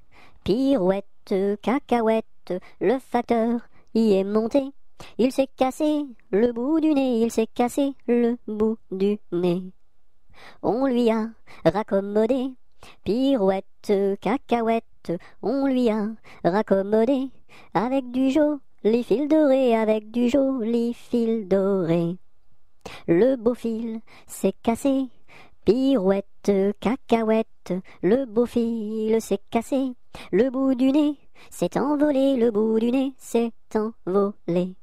pirouette, cacahuète, le facteur y est monté. Il s'est cassé le bout du nez, il s'est cassé le bout du nez. On lui a raccommodé, pirouette, cacahuète, on lui a raccommodé, avec du joli fil doré, avec du joli fil doré. Le beau fil s'est cassé, pirouette, cacahuète, le beau fil s'est cassé, le bout du nez s'est envolé, le bout du nez s'est envolé.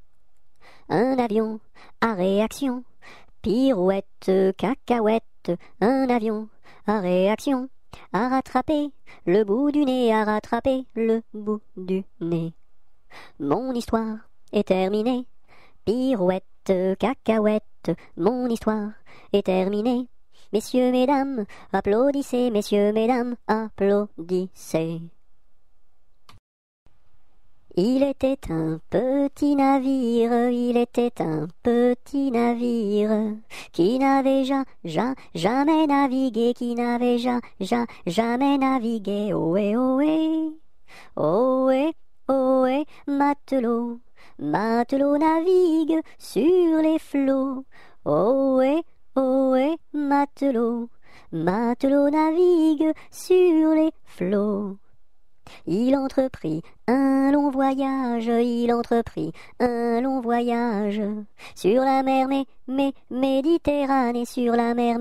Un avion à réaction, pirouette, cacahuète, un avion à réaction, à rattraper le bout du nez, à rattraper le bout du nez. Mon histoire est terminée, pirouette, cacahuète, mon histoire est terminée. Messieurs, mesdames, applaudissez, messieurs, mesdames, applaudissez. Il était un petit navire, il était un petit navire, qui n'avait jamais navigué, qui n'avait jamais navigué. Ohé, ohé, ohé, ohé, matelot, matelot navigue sur les flots. Ohé, ohé, matelot, matelot navigue sur les flots. Il entreprit un long voyage, il entreprit un long voyage, sur la mer Méditerranée, sur la mer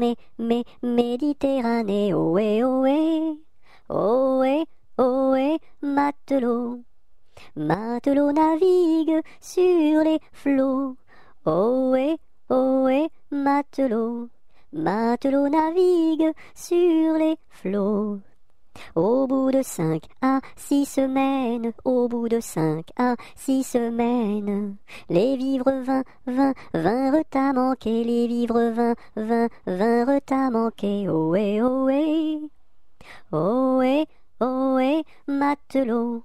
Méditerranée. Ohé, ohé, ohé, ohé, matelot, matelot navigue sur les flots. Ohé, ohé, matelot, matelot navigue sur les flots. Au bout de 5 à 6 semaines, au bout de 5 à 6 semaines, les vivres vinrent à manquer, les vivres vinrent à manquer. Ohé, ohé, ohé, ohé, matelot,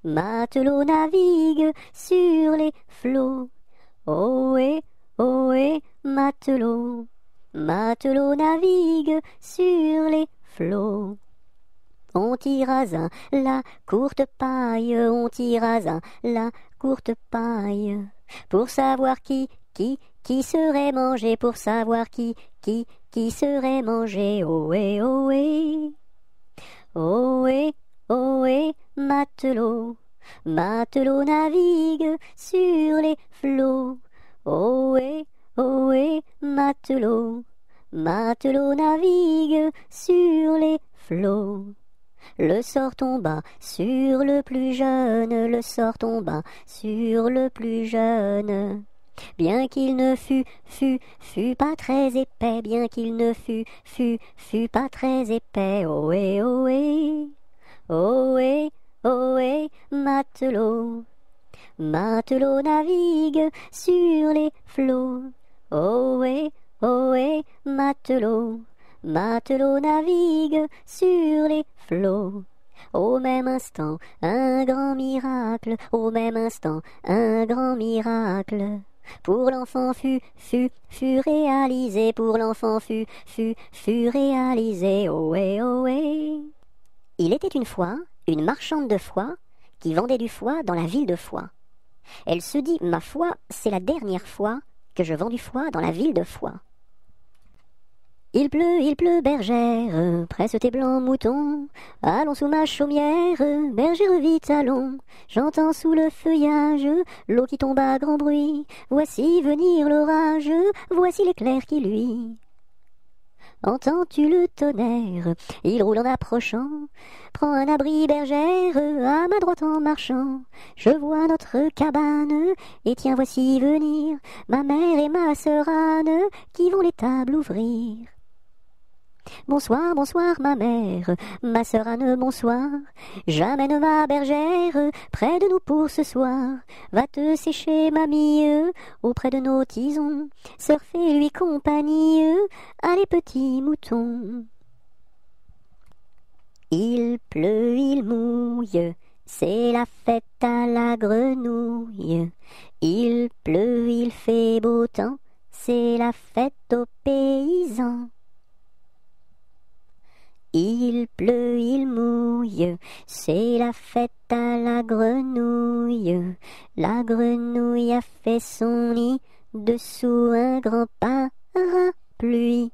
matelot navigue sur les flots. Ohé, ohé, matelot, matelot navigue sur les flots. On tirasa la courte paille, on tirasa la courte paille, pour savoir qui serait mangé, pour savoir qui serait mangé. Ohé, ohé, ohé, ohé, matelot, matelot navigue sur les flots. Ohé, ohé, matelot, matelot navigue sur les flots. Le sort tomba sur le plus jeune, le sort tomba sur le plus jeune. Bien qu'il ne fût pas très épais, bien qu'il ne fût pas très épais. Ohé, ohé, ohé, ohé, matelot, matelot navigue sur les flots. Ohé, ohé, matelot, matelot navigue sur les flots. Au même instant, un grand miracle, au même instant, un grand miracle. Pour l'enfant fut réalisé, pour l'enfant fut réalisé. Ohé, ohé. Il était une fois une marchande de foie qui vendait du foie dans la ville de Foix. Elle se dit, ma foi, c'est la dernière fois que je vends du foie dans la ville de Foix. Il pleut, bergère, presse tes blancs moutons, allons sous ma chaumière, bergère vite allons, j'entends sous le feuillage, l'eau qui tombe à grand bruit, voici venir l'orage, voici l'éclair qui luit. Entends-tu le tonnerre? Il roule en approchant. Prends un abri, bergère, à ma droite en marchant. Je vois notre cabane, et tiens voici venir ma mère et ma sœur Anne, qui vont les tables ouvrir. Bonsoir, bonsoir ma mère, ma sœur Anne, bonsoir. J'amène ma bergère près de nous pour ce soir. Va te sécher, mamie, auprès de nos tisons. Sœur, fais-lui compagnie, allez petits moutons. Il pleut, il mouille, c'est la fête à la grenouille. Il pleut, il fait beau temps, c'est la fête aux paysans. Il pleut, il mouille, c'est la fête à la grenouille. La grenouille a fait son nid dessous un grand parapluie.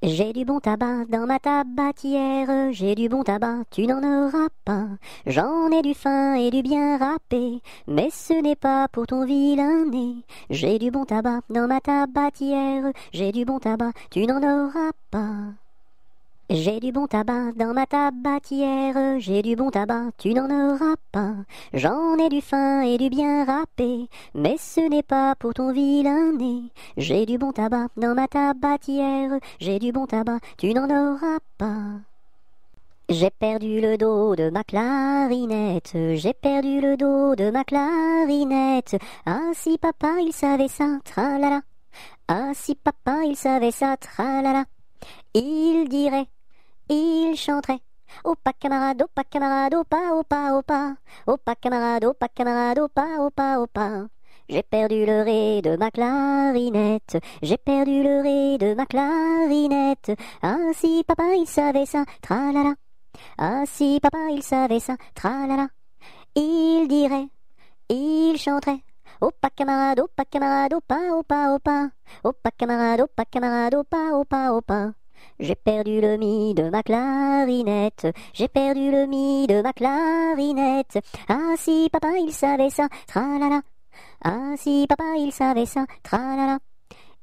J'ai du bon tabac dans ma tabatière, j'ai du bon tabac, tu n'en auras pas. J'en ai du fin et du bien râpé, mais ce n'est pas pour ton vilain nez. J'ai du bon tabac dans ma tabatière, j'ai du bon tabac, tu n'en auras pas. J'ai du bon tabac dans ma tabatière, j'ai du bon tabac, tu n'en auras pas. J'en ai du fin et du bien râpé, mais ce n'est pas pour ton vilain nez. J'ai du bon tabac dans ma tabatière, j'ai du bon tabac, tu n'en auras pas. J'ai perdu le dos de ma clarinette, j'ai perdu le dos de ma clarinette. Ah si papa il savait ça, tralala. Ah si papa il savait ça, tralala. Il dirait, il chanterait. Opa camarade, opa camarade, opa, opa, opa. Opa camarade, opa camarade, opa, opa, opa. J'ai perdu le ré de ma clarinette, j'ai perdu le ré de ma clarinette. Ah si papa il savait ça, tralala. Ah si papa il savait ça, tralala. Il dirait, il chanterait. Opa camarade, opa, opa, opa. Opa camarade, opa, opa, opa. J'ai perdu le mi de ma clarinette, j'ai perdu le mi de ma clarinette. Ah si papa il savait ça, tralala. Ah si papa il savait ça, tralala.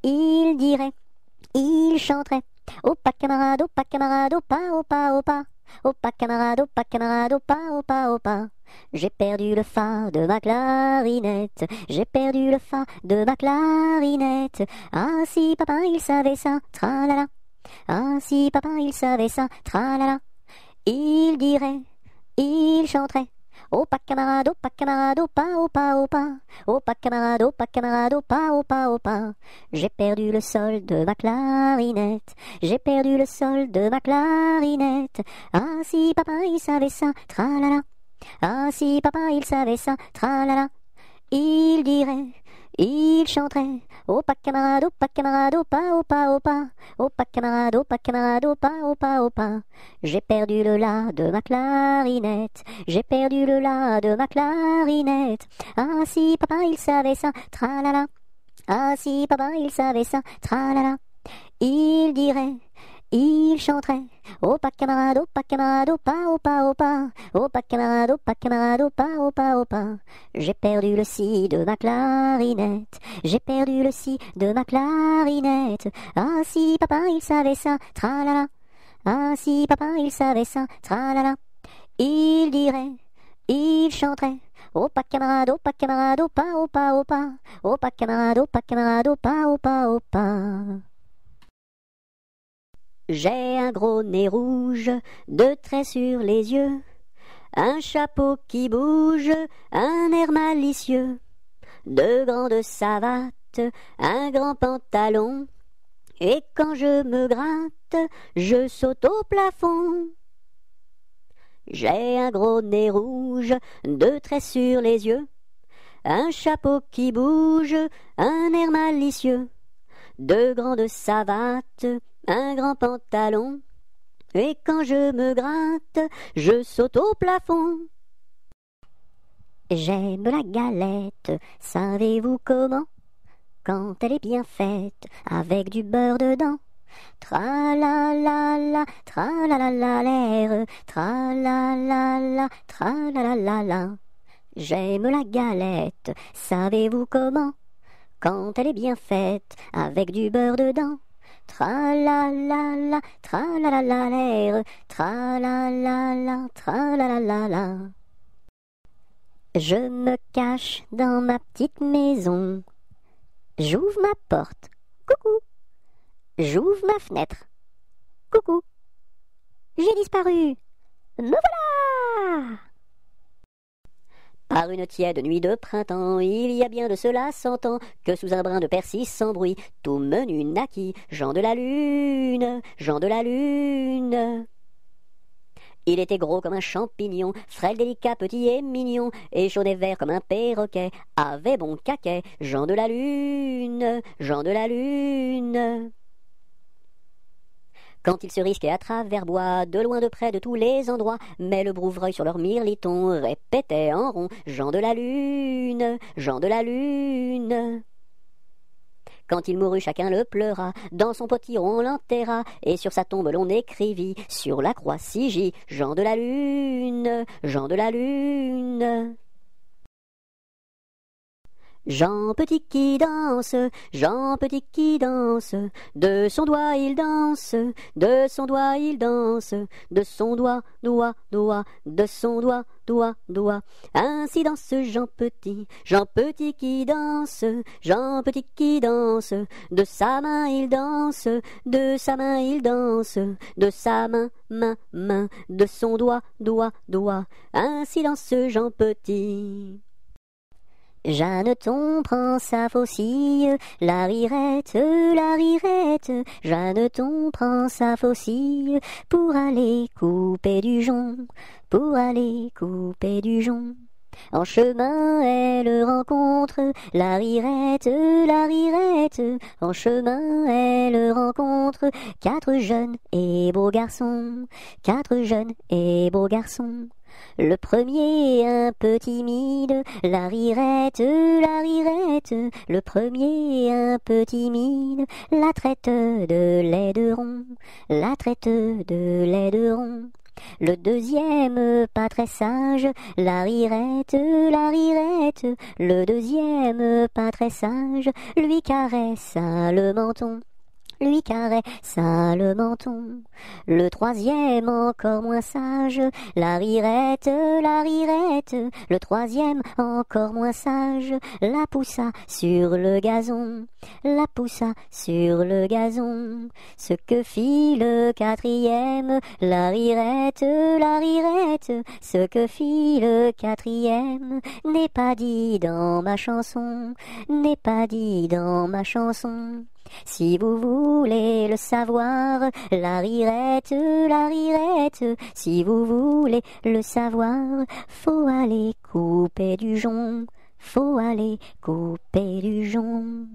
Il dirait, il chanterait. Opa camarade, opa, opa, opa. Opa camarade, opa, opa, opa. J'ai perdu le fa de ma clarinette, j'ai perdu le fa de ma clarinette. Ah si papa il savait ça, tralala. Ah si papa il savait ça, tralala. Il dirait, il chanterait. Opa camarade, opa, opa, opa. Opa camarade, opa, opa, opa. J'ai perdu le sol de ma clarinette, j'ai perdu le sol de ma clarinette. Ah si papa il savait ça, tralala. Ah si papa il savait ça, tralala. Il dirait, il chanterait. Opa camarade, opa, opa, opa. Opa camarade, opa, opa, opa. J'ai perdu le la de ma clarinette, j'ai perdu le la de ma clarinette. Ah si papa il savait ça, tralala. Ah si papa il savait ça, tralala. Il dirait, il chanterait. Opa camarade, opa, opa, opa. Opa camarade, opa, opa, opa. J'ai perdu le si de ma clarinette, j'ai perdu le si de ma clarinette. Ah si papa il savait ça, tralala. Ah si papa il savait ça, tralala. Il dirait, il chanterait. Opa camarade, opa, opa, opa. Opa camarade, opa, opa, opa. J'ai un gros nez rouge, deux traits sur les yeux, un chapeau qui bouge, un air malicieux, deux grandes savates, un grand pantalon, et quand je me gratte, je saute au plafond. J'ai un gros nez rouge, deux traits sur les yeux, un chapeau qui bouge, un air malicieux, deux grandes savates, un grand pantalon, et quand je me gratte, je saute au plafond. J'aime la galette, savez-vous comment? Quand elle est bien faite, avec du beurre dedans. Tra-la-la-la, tra-la-la-la-l'air, tra-la-la-la, tra-la-la-la-la. J'aime la galette, savez-vous comment? Quand elle est bien faite, avec du beurre dedans. Tra-la-la-la, tra-la-la-la-l'air, tra-la-la-la, tra-la-la-la-la. Je me cache dans ma petite maison. J'ouvre ma porte. Coucou. J'ouvre ma fenêtre. Coucou. J'ai disparu. Me voilà! Par une tiède nuit de printemps, il y a bien de cela 100 ans, que sous un brin de persil sans bruit, tout menu naquit, Jean de la Lune, Jean de la Lune. Il était gros comme un champignon, frêle, délicat, petit et mignon, et chaud et vert comme un perroquet, avait bon caquet, Jean de la Lune, Jean de la Lune. Quand ils se risquaient à travers bois, de loin de près de tous les endroits, mais le brouvreuil sur leur mirliton répétait en rond, Jean de la Lune, Jean de la Lune. Quand il mourut, chacun le pleura, dans son potiron on l'enterra, et sur sa tombe l'on écrivit, sur la croix Sigy, Jean de la Lune, Jean de la Lune. Jean Petit qui danse, Jean Petit qui danse, de son doigt il danse, de son doigt il danse, de son doigt, doigt, doigt, de son doigt, doigt, doigt. Ainsi danse Jean Petit qui danse, Jean Petit qui danse, de sa main il danse, de sa main il danse, de sa main, main, main, de son doigt, doigt, doigt. Ainsi danse Jean Petit. Jeanneton prend sa faucille, la rirette, Jeanneton prend sa faucille, pour aller couper du jonc, pour aller couper du jonc. En chemin, elle rencontre la rirette, en chemin, elle rencontre 4 jeunes et beaux garçons, 4 jeunes et beaux garçons. Le premier un peu timide, la rirette, le premier un peu timide, la traite de laideron, la traite de laideron. Le deuxième pas très sage, la rirette, le deuxième pas très sage, lui caressa le menton, lui caressa le menton. Le troisième encore moins sage, la rirette, le troisième encore moins sage, la poussa sur le gazon, la poussa sur le gazon. Ce que fit le quatrième, la rirette, ce que fit le quatrième, n'est pas dit dans ma chanson, n'est pas dit dans ma chanson. Si vous voulez le savoir, la rirette, si vous voulez le savoir, faut aller couper du jonc, faut aller couper du jonc.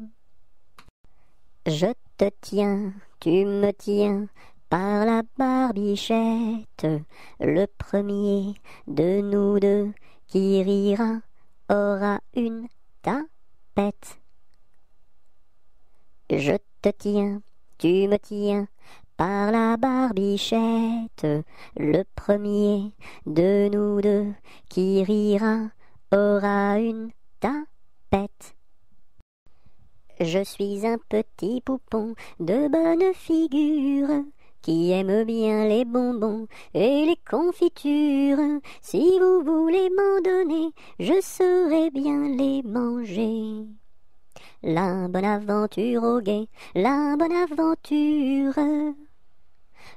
Je te tiens, tu me tiens, par la barbichette, le premier de nous deux qui rira aura une tapette. Je te tiens, tu me tiens, par la barbichette, le premier de nous deux qui rira aura une tapette. Je suis un petit poupon de bonne figure, qui aime bien les bonbons et les confitures. Si vous voulez m'en donner, je saurai bien les manger. La bonne aventure au guet, la bonne aventure.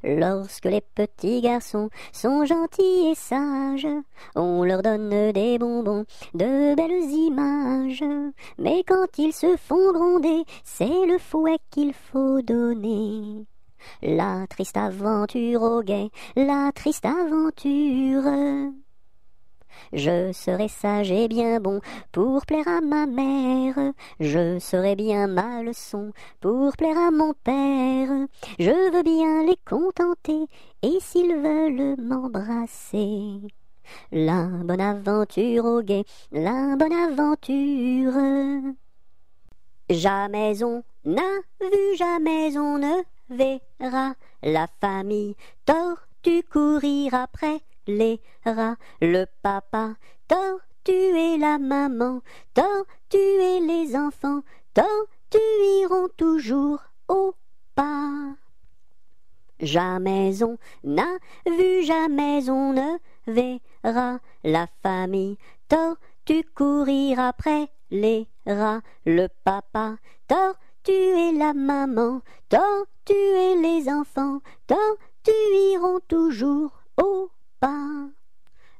Lorsque les petits garçons sont gentils et sages, on leur donne des bonbons, de belles images. Mais quand ils se font gronder, c'est le fouet qu'il faut donner. La triste aventure au guet, la triste aventure. Je serai sage et bien bon pour plaire à ma mère, je serai bien ma leçon pour plaire à mon père. Je veux bien les contenter et s'ils veulent m'embrasser. La bonne aventure au guet, la bonne aventure. Jamais on n'a vu, jamais on ne verra la famille tortue courir après les rats, le papa tortue et la maman tortue et les enfants tortues iront toujours au pas. Jamais on n'a vu, jamais on ne verra la famille tortue courir après les rats. Le papa tortue et la maman tortue et les enfants tortues iront toujours au pas.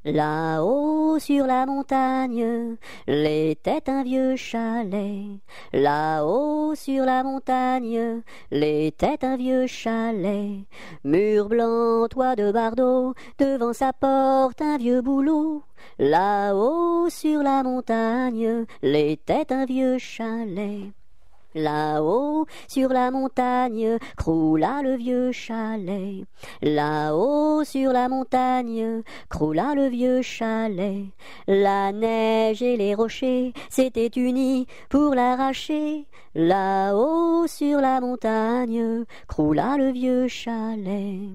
Là-haut sur la montagne, l'était un vieux chalet. Là-haut sur la montagne, l'était un vieux chalet. Mur blanc, toit de bardeaux, devant sa porte un vieux bouleau. Là-haut sur la montagne, l'était un vieux chalet. Là-haut, sur la montagne, croula le vieux chalet. Là-haut, sur la montagne, croula le vieux chalet. La neige et les rochers s'étaient unis pour l'arracher. Là-haut, sur la montagne, croula le vieux chalet.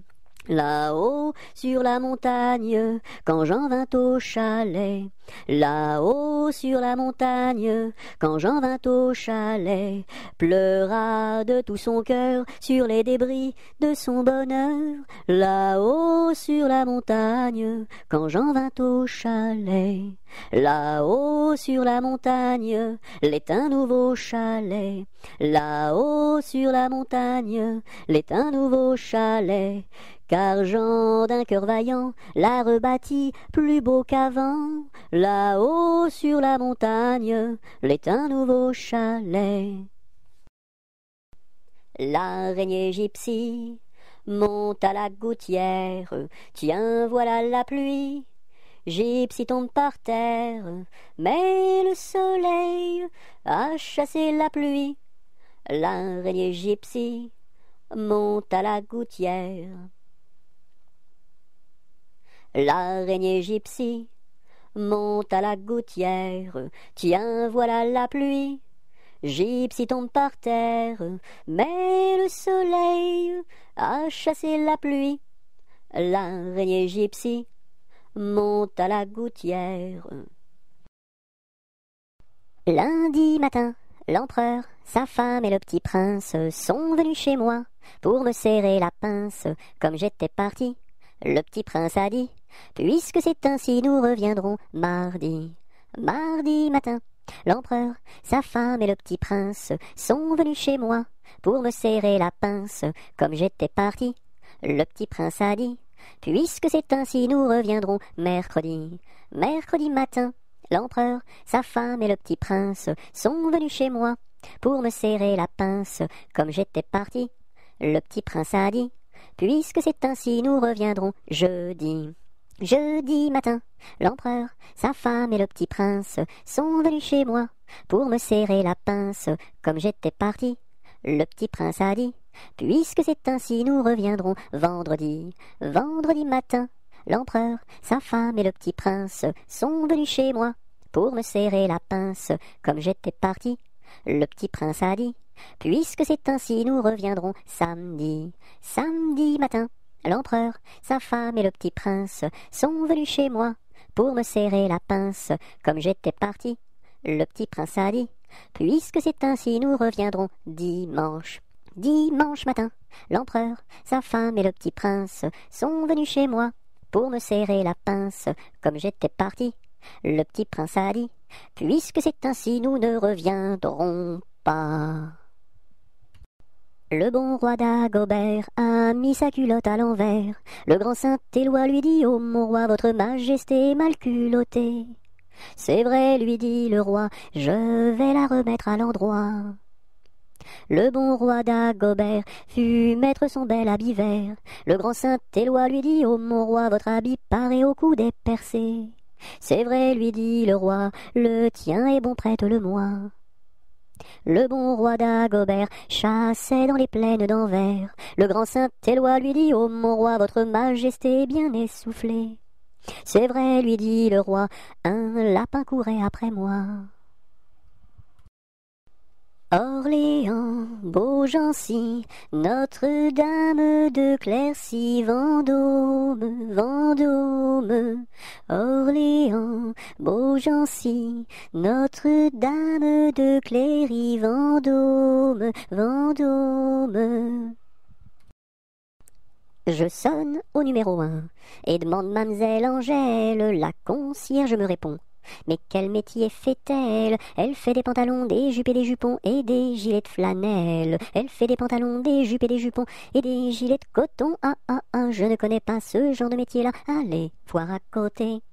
Là-haut, sur la montagne, quand Jean vint au chalet. Là-haut, sur la montagne, quand Jean vint au chalet, pleura de tout son cœur sur les débris de son bonheur. Là-haut, sur la montagne, quand Jean vint au chalet. Là-haut, sur la montagne, l'est un nouveau chalet. Là-haut, sur la montagne, l'est un nouveau chalet. Car Jean d'un cœur vaillant l'a rebâti plus beau qu'avant. Là-haut sur la montagne, l'est un nouveau chalet. L'araignée gypsy monte à la gouttière. Tiens, voilà la pluie. Gypsy tombe par terre, mais le soleil a chassé la pluie. L'araignée gypsy monte à la gouttière. L'araignée gypsy monte à la gouttière. Tiens, voilà la pluie. Gypsy tombe par terre, mais le soleil a chassé la pluie. L'araignée gypsy monte à la gouttière. Lundi matin, l'empereur, sa femme et le petit prince sont venus chez moi pour me serrer la pince comme j'étais parti. Le petit prince a dit: puisque c'est ainsi, nous reviendrons mardi. Mardi matin, l'empereur, sa femme et le petit prince sont venus chez moi pour me serrer la pince comme j'étais parti. Le petit prince a dit: puisque c'est ainsi, nous reviendrons mercredi. Mercredi matin, l'empereur, sa femme et le petit prince sont venus chez moi pour me serrer la pince comme j'étais parti. Le petit prince a dit: puisque c'est ainsi, nous reviendrons jeudi. Jeudi matin, l'empereur, sa femme et le petit prince sont venus chez moi pour me serrer la pince comme j'étais parti. Le petit prince a dit: puisque c'est ainsi, nous reviendrons vendredi. Vendredi matin, l'empereur, sa femme et le petit prince sont venus chez moi pour me serrer la pince comme j'étais parti. Le petit prince a dit: puisque c'est ainsi, nous reviendrons samedi. Samedi matin, l'empereur, sa femme et le petit prince sont venus chez moi pour me serrer la pince comme j'étais parti. Le petit prince a dit: puisque c'est ainsi, nous reviendrons dimanche. Dimanche matin, l'empereur, sa femme et le petit prince sont venus chez moi pour me serrer la pince comme j'étais parti. Le petit prince a dit: puisque c'est ainsi, nous ne reviendrons pas. Le bon roi Dagobert a mis sa culotte à l'envers. Le grand Saint-Éloi lui dit: ô mon roi, votre majesté est mal culottée. C'est vrai, lui dit le roi, je vais la remettre à l'endroit. Le bon roi Dagobert fut mettre son bel habit vert. Le grand Saint-Éloi lui dit: ô mon roi, votre habit paraît au cou des percés. C'est vrai, lui dit le roi, le tien est bon, prête-le-moi. Le bon roi Dagobert chassait dans les plaines d'Anvers. Le grand Saint-Éloi lui dit: ô mon roi, votre majesté est bien essoufflée. C'est vrai, lui dit le roi, un lapin courait après moi. Orléans, Beaugency, Notre-Dame de Clercy, Vendôme, Vendôme. Orléans, Beaugency, Notre-Dame de Cléry, Vendôme, Vendôme. Je sonne au numéro 1 et demande Mademoiselle Angèle, la concierge me répond. Mais quel métier fait-elle? Elle fait des pantalons, des jupes et des jupons et des gilets de flanelle. Elle fait des pantalons, des jupes et des jupons et des gilets de coton. Je ne connais pas ce genre de métier-là. Allez voir à côté.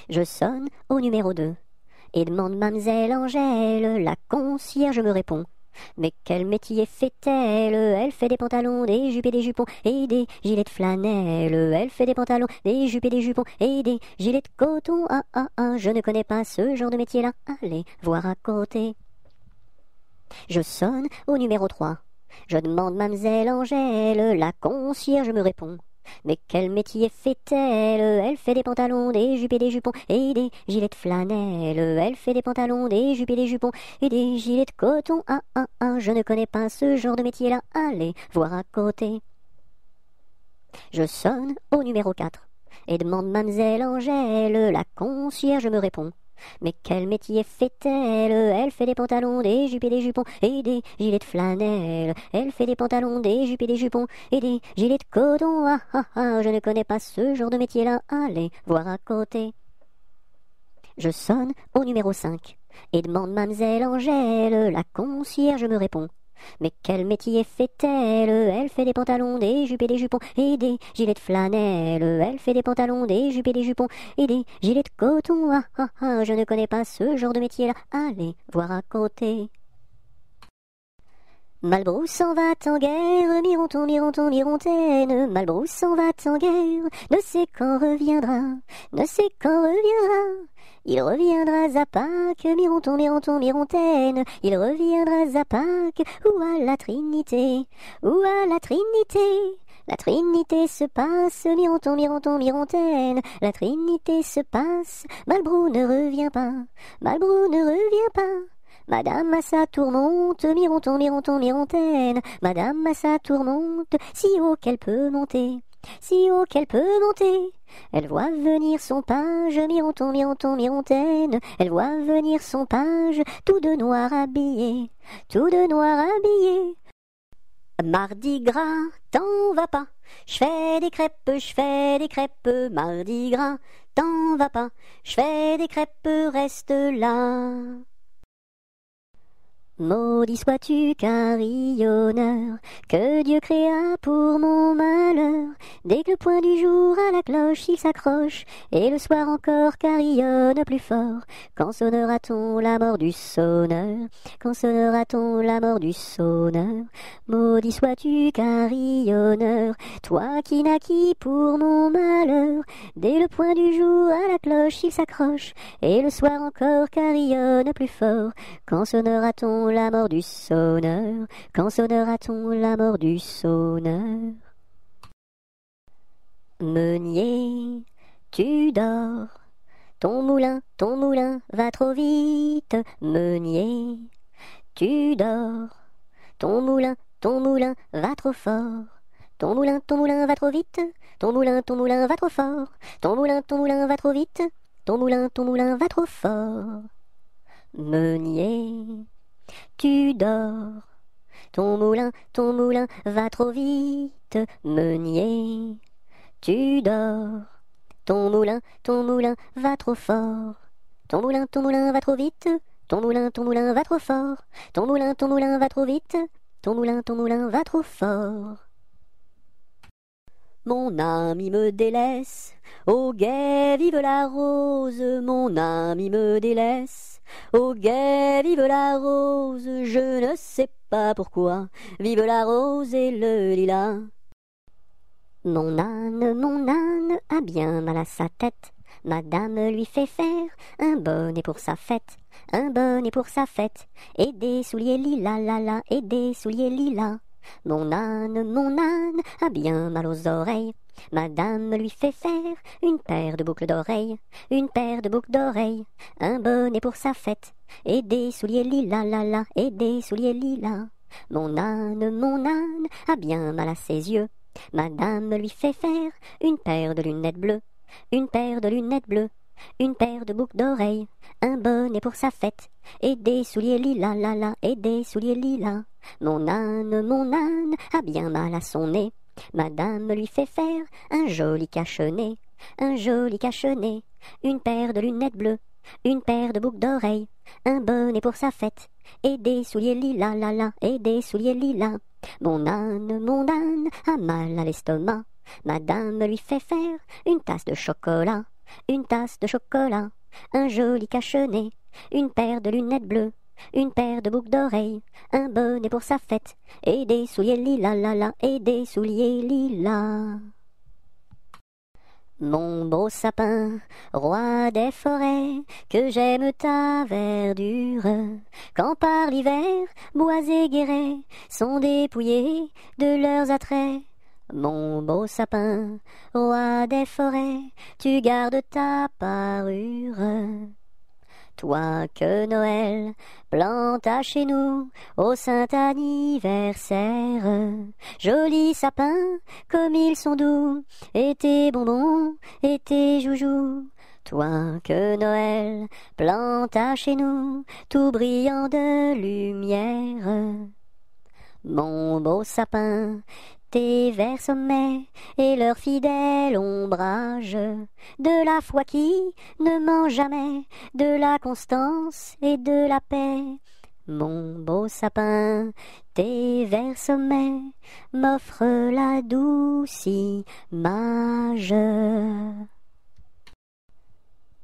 Je sonne au numéro 2 et demande Mademoiselle Angèle, la concierge me répond. Mais quel métier fait-elle? Elle fait des pantalons, des jupes et des jupons et des gilets de flanelle. Elle fait des pantalons, des jupes et des jupons et des gilets de coton. Je ne connais pas ce genre de métier-là. Allez voir à côté. Je sonne au numéro 3. Je demande Mademoiselle Angèle, la concierge me répond. Mais quel métier fait-elle? Elle fait des pantalons, des jupes et des jupons et des gilets de flanelle. Elle fait des pantalons, des jupes et des jupons et des gilets de coton. Je ne connais pas ce genre de métier-là. Allez voir à côté. Je sonne au numéro 4 et demande Mademoiselle Angèle, la concierge me répond. Mais quel métier fait-elle? Elle fait des pantalons, des jupes et des jupons et des gilets de flanelle. Elle fait des pantalons, des jupes et des jupons et des gilets de coton. Je ne connais pas ce genre de métier-là. Allez voir à côté. Je sonne au numéro 5 et demande Mademoiselle Angèle, la concierge me répond. Mais quel métier fait-elle? Elle fait des pantalons, des jupes et des jupons et des gilets de flanelle. Elle fait des pantalons, des jupes et des jupons et des gilets de coton. Je ne connais pas ce genre de métier-là. Allez voir à côté. Malbrousse s'en va en guerre, Mironton, Mironton, Mirontaine. Malbrousse s'en va en guerre, ne sait quand reviendra, ne sait quand reviendra. Il reviendra à Pâques, Mironton, Mironton, Mirontaine. Il reviendra à Pâques, ou à la Trinité, ou à la Trinité. La Trinité se passe, Mironton, Mironton, Mirontaine. La Trinité se passe, Malbrou ne revient pas, Malbrou ne revient pas. Madame à sa tourmente, Mironton, Mironton, Mirontaine. Madame à sa tourmente, si haut qu'elle peut monter, si haut qu'elle peut monter. Elle voit venir son page, Mironton, Mironton, Mirontaine. Elle voit venir son page, tout de noir habillé, tout de noir habillé. Mardi gras, t'en vas pas, je fais des crêpes, Mardi gras, t'en vas pas, je fais des crêpes, reste là. Maudit sois-tu, carillonneur, que Dieu créa pour mon malheur. Dès que le point du jour à la cloche il s'accroche, et le soir encore carillonne plus fort. Quand sonnera-t-on la mort du sonneur? Quand sonnera-t-on la mort du sonneur? Maudit sois-tu, carillonneur, toi qui naquis pour mon malheur. Dès le point du jour à la cloche il s'accroche, et le soir encore carillonne plus fort. Quand sonnera-t-on la mort du sonneur? Quand sonnera-t-on la mort du sonneur? Meunier, tu dors, ton moulin va trop vite. Meunier, tu dors, ton moulin va trop fort. Ton moulin va trop vite, ton moulin va trop fort. Ton moulin va trop vite, ton moulin va trop fort. Meunier, tu dors, ton moulin va trop vite. Meunier, tu dors, ton moulin va trop fort. Ton moulin va trop vite, ton moulin va trop fort. Ton moulin va trop vite, ton moulin va trop fort. Mon ami me délaisse, au guet vive la rose. Mon ami me délaisse, au guet vive la rose. Je ne sais pas pourquoi, vive la rose et le lilas. Mon âne a bien mal à sa tête. Madame lui fait faire un bonnet pour sa fête, un bonnet pour sa fête, et des souliers lilas, et des souliers lilas. Mon âne a bien mal aux oreilles. Madame lui fait faire une paire de boucles d'oreilles, une paire de boucles d'oreilles, un bonnet pour sa fête, et des souliers lilas, la la, et des souliers lilas. Mon âne a bien mal à ses yeux. Madame lui fait faire une paire de lunettes bleues, une paire de lunettes bleues, une paire de boucles d'oreilles, un bonnet pour sa fête, et des souliers lilas, la la, et des souliers lilas. Mon âne a bien mal à son nez. Madame lui fait faire un joli cache-nez, un joli cache-nez, une paire de lunettes bleues, une paire de boucles d'oreilles, un bonnet pour sa fête, et des souliers lilas, la la, et des souliers lilas. Mon âne a mal à l'estomac. Madame lui fait faire une tasse de chocolat, une tasse de chocolat, un joli cache-nez, une paire de lunettes bleues, une paire de boucles d'oreilles, un bonnet pour sa fête, et des souliers lilas, la la, et des souliers lilas. Mon beau sapin, roi des forêts, que j'aime ta verdure, quand par l'hiver, bois et guérets sont dépouillés de leurs attraits. Mon beau sapin, roi des forêts, tu gardes ta parure. Toi que Noël planta chez nous au saint anniversaire, jolis sapins comme ils sont doux, et tes bonbons et tes joujoux. Toi que Noël planta chez nous, tout brillant de lumière. Mon beau sapin, tes verts sommets et leur fidèle ombrage, de la foi qui ne ment jamais, de la constance et de la paix. Mon beau sapin, tes verts sommets m'offrent la douce image.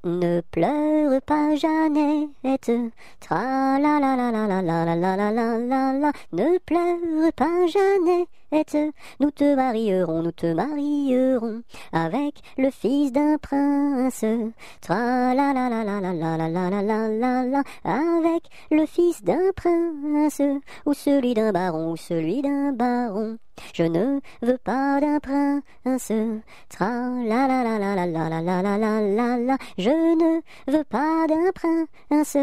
Ne pleure pas Jeannette, tra la la la la la la la la la la la la. Ne pleure pas Jeannette, nous te marierons avec le fils d'un prince. Tra la la la la la la la la la la la la. Avec le fils d'un prince, ou celui d'un baron, ou celui d'un baron. Je ne veux pas d'un prince, tra la la la la la la la la la la la la. Je ne veux pas d'un prince,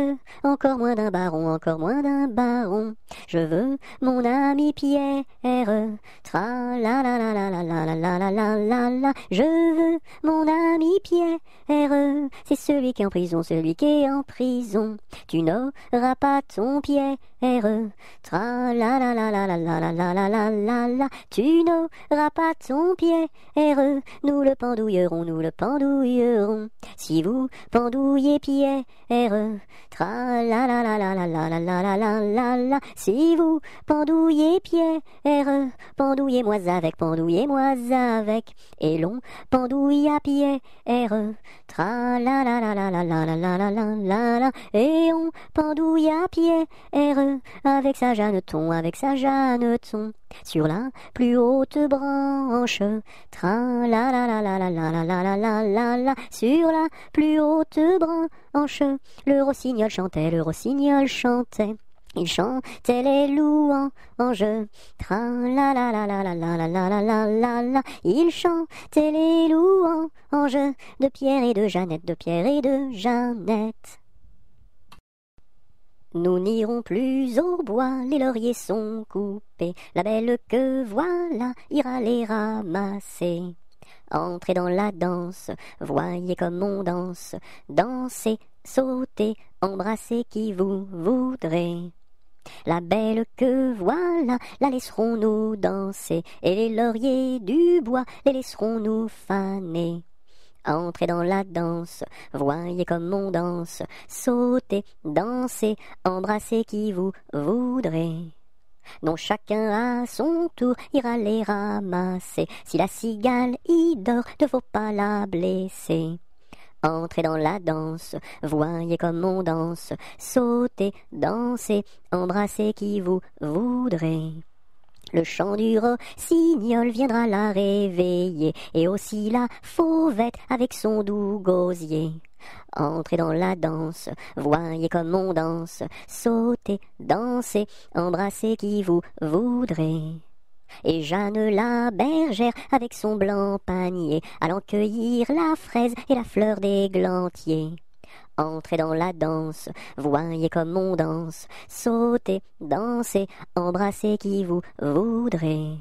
encore moins d'un baron, encore moins d'un baron. Je veux mon ami Pierre, tra la la la la la la la la la la la la. Je veux mon ami Pierre, c'est celui qui est en prison, celui qui est en prison. Tu n'auras pas ton Pierre, tra la la la la la la la la la la la la. Tu n'auras pas ton Pierre, nous le pendouillerons, nous le pendouillerons. Si vous pendouillez Pierre, tra la la la la la la la la la la la la. Si vous pendouillez Pierre, pendouillez-moi avec, pendouillez-moi avec. Et l'on pendouille à Pierre, tra la la la la la la la la la la la la. Et on pendouille à Pierre, avec sa Jeanneton, avec sa Jeanneton. Sur la plus haute branche, tra la la la la la la la la la la la la. Sur la plus haute branche, le rossignol chantait, le rossignol chantait. Il chantait les louanges, tra la la la la la la la la la la la la. Il chantait les louanges de Pierre et de Jeannette, de Pierre et de Jeannette. Nous n'irons plus au bois, les lauriers sont coupés, la belle que voilà ira les ramasser. Entrez dans la danse, voyez comme on danse, dansez, sautez, embrassez qui vous voudrez. La belle que voilà, la laisserons-nous danser, et les lauriers du bois, les laisserons-nous faner. Entrez dans la danse, voyez comme on danse, sautez, dansez, embrassez qui vous voudrez. Non, chacun à son tour ira les ramasser, si la cigale y dort, ne faut pas la blesser. Entrez dans la danse, voyez comme on danse, sautez, dansez, embrassez qui vous voudrez. Le chant du rossignol viendra la réveiller, et aussi la fauvette avec son doux gosier. Entrez dans la danse, voyez comme on danse, sautez, dansez, embrassez qui vous voudrez. Et Jeanne la bergère, avec son blanc panier, allant cueillir la fraise et la fleur d'églantier. Entrez dans la danse, voyez comme on danse, sautez, dansez, embrassez qui vous voudrez.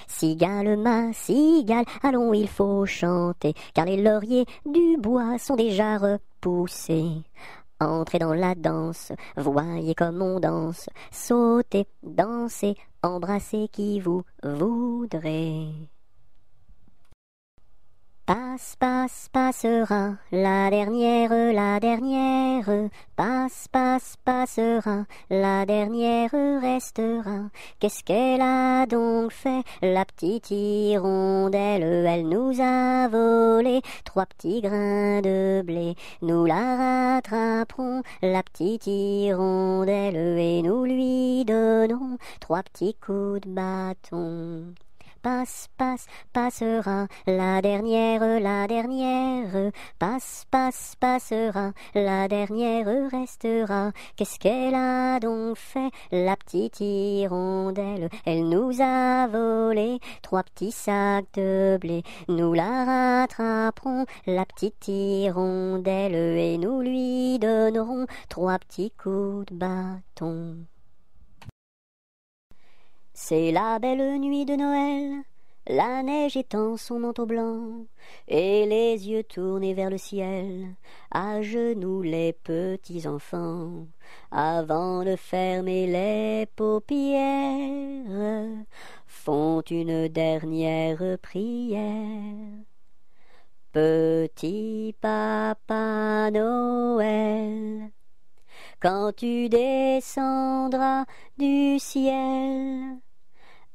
Cigale, ma cigale, allons, il faut chanter, car les lauriers du bois sont déjà repoussés. Entrez dans la danse, voyez comme on danse, sautez, dansez, embrassez qui vous voudrez. Passe, passe, passera, la dernière, passe, passe, passera, la dernière restera. Qu'est-ce qu'elle a donc fait, la petite hirondelle? Elle nous a volé 3 petits grains de blé. Nous la rattraperons, la petite hirondelle, et nous lui donnerons 3 petits coups de bâton. Passe, passe, passera, la dernière, passe, passe, passera, la dernière restera. Qu'est-ce qu'elle a donc fait, la petite hirondelle? Elle nous a volé 3 petits sacs de blé. Nous la rattraperons, la petite hirondelle, et nous lui donnerons 3 petits coups de bâton. C'est la belle nuit de Noël, la neige étend son manteau blanc, et les yeux tournés vers le ciel, à genoux les petits enfants, avant de fermer les paupières, font une dernière prière. Petit Papa Noël, quand tu descendras du ciel,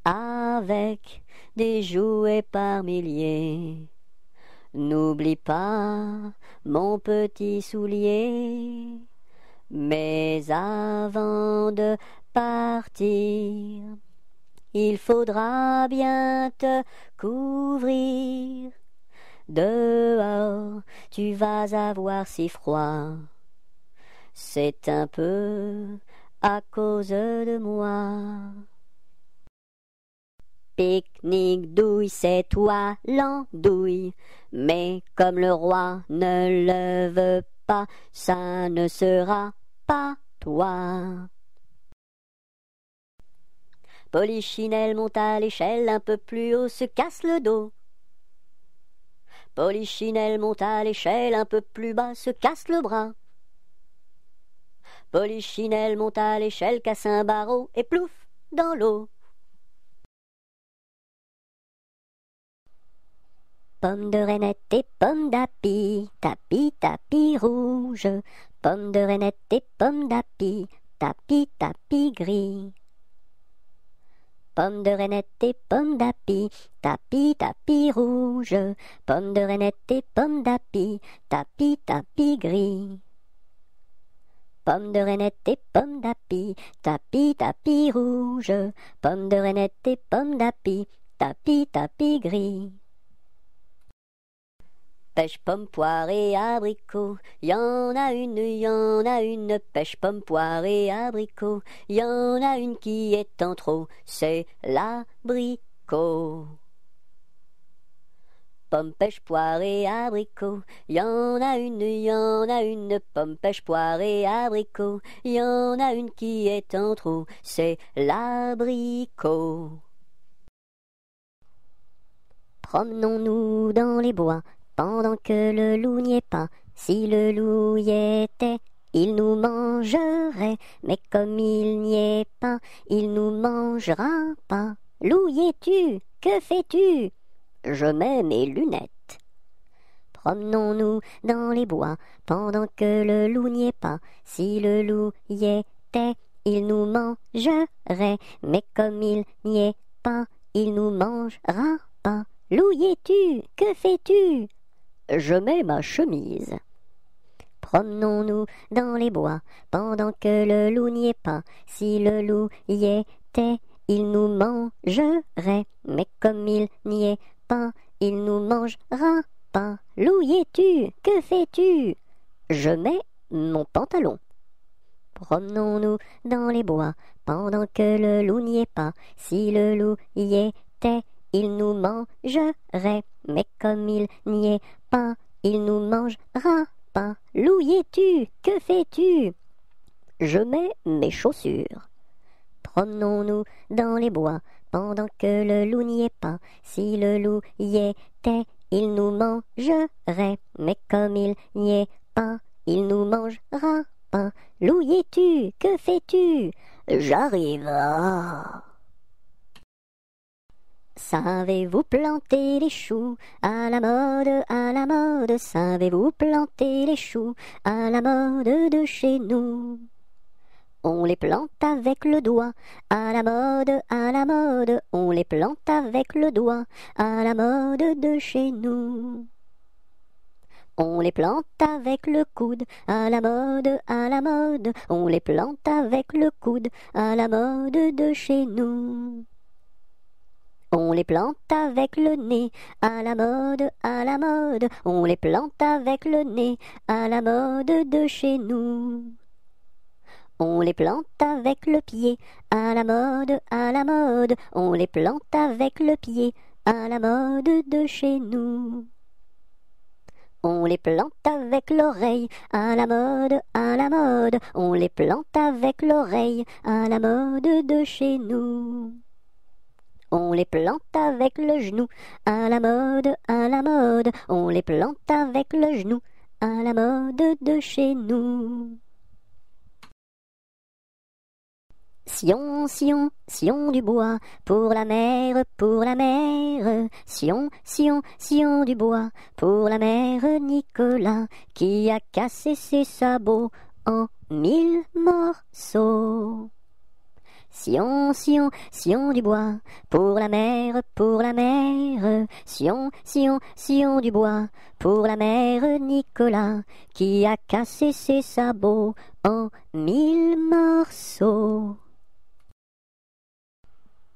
avec des jouets par milliers, n'oublie pas mon petit soulier. Mais avant de partir, il faudra bien te couvrir. Dehors, tu vas avoir si froid. C'est un peu à cause de moi. Pique-nique douille, c'est toi l'andouille, mais comme le roi ne le veut pas, ça ne sera pas toi. Polichinelle monte à l'échelle, un peu plus haut se casse le dos. Polichinelle monte à l'échelle, un peu plus bas se casse le bras. Polichinelle monte à l'échelle, casse un barreau et plouf dans l'eau. Pomme de reinette et pomme d'api, tapis, tapis rouge. Pomme de reinette et pomme d'api, tapis, tapis gris. Pomme de reinette et pomme d'api, tapis, tapis rouge. Pomme de reinette et pomme d'api, tapis, tapis gris. Pomme de reinette et pomme d'api, tapis, tapis rouge. Pomme de reinette et pomme d'api, tapis, tapis gris. Pêche, pomme, poire et abricot, y en a une, pêche, pomme, poire et abricot, y en a une qui est en trop, c'est l'abricot. Pomme, pêche, poire et abricot, y en a une, pomme, pêche, poire et abricot, y en a une qui est en trop, c'est l'abricot. Promenons-nous dans les bois, pendant que le loup n'y est pas. Si le loup y était, il nous mangerait, mais comme il n'y est pas, il nous mangera pas. Loup, y es-tu? Que fais-tu? Je mets mes lunettes. Promenons-nous dans les bois, pendant que le loup n'y est pas. Si le loup y était, il nous mangerait, mais comme il n'y est pas, il nous mangera pas. Loup, y es-tu? Que fais-tu? Je mets ma chemise. Promenons-nous dans les bois, pendant que le loup n'y est pas. Si le loup y était, il nous mangerait, mais comme il n'y est pas, il nous mangera pas. Loup, y es-tu? Que fais-tu? Je mets mon pantalon. Promenons-nous dans les bois, pendant que le loup n'y est pas. Si le loup y était, il nous mangerait, mais comme il n'y est pas, il nous mangera pas. Loup, y es-tu? Que fais-tu? Je mets mes chaussures. Promenons-nous dans les bois, pendant que le loup n'y est pas. Si le loup y était, il nous mangerait, mais comme il n'y est pas, il nous mangera pas. Loup, y es-tu? Que fais-tu? J'arrive. Savez-vous planter les choux à la mode, à la mode? Savez-vous planter les choux à la mode de chez nous? On les plante avec le doigt, à la mode, on les plante avec le doigt, à la mode de chez nous. On les plante avec le coude, à la mode, on les plante avec le coude, à la mode de chez nous. On les plante avec le nez, à la mode, on les plante avec le nez, à la mode de chez nous. On les plante avec le pied, à la mode, on les plante avec le pied, à la mode de chez nous. On les plante avec l'oreille, à la mode, on les plante avec l'oreille, à la mode de chez nous. On les plante avec le genou, à la mode, on les plante avec le genou, à la mode de chez nous. Sion, Sion, Sion du bois, pour la mer, Sion, Sion, Sion du bois, pour la mère Nicolas, qui a cassé ses sabots en 1000 morceaux. Sion, Sion, Sion du bois, pour la mer, Sion, Sion, Sion du bois, pour la mère Nicolas, qui a cassé ses sabots en 1000 morceaux.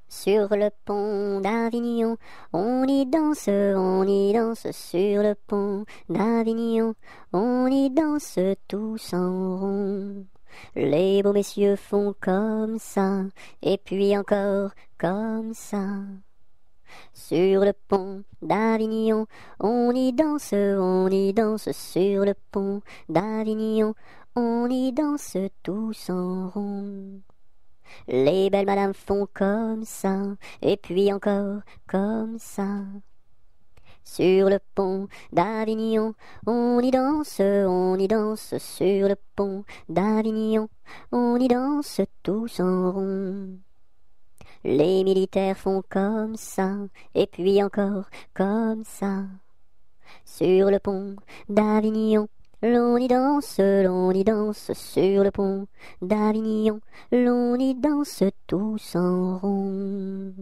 Sur le pont d'Avignon, on y danse sur le pont d'Avignon, on y danse tous en rond. Les beaux messieurs font comme ça, et puis encore comme ça. Sur le pont d'Avignon, on y danse sur le pont d'Avignon, on y danse tous en rond. Les belles madames font comme ça, et puis encore comme ça. Sur le pont d'Avignon, on y danse sur le pont d'Avignon, on y danse tous en rond. Les militaires font comme ça, et puis encore comme ça. Sur le pont d'Avignon, l'on y danse sur le pont d'Avignon, l'on y danse tous en rond.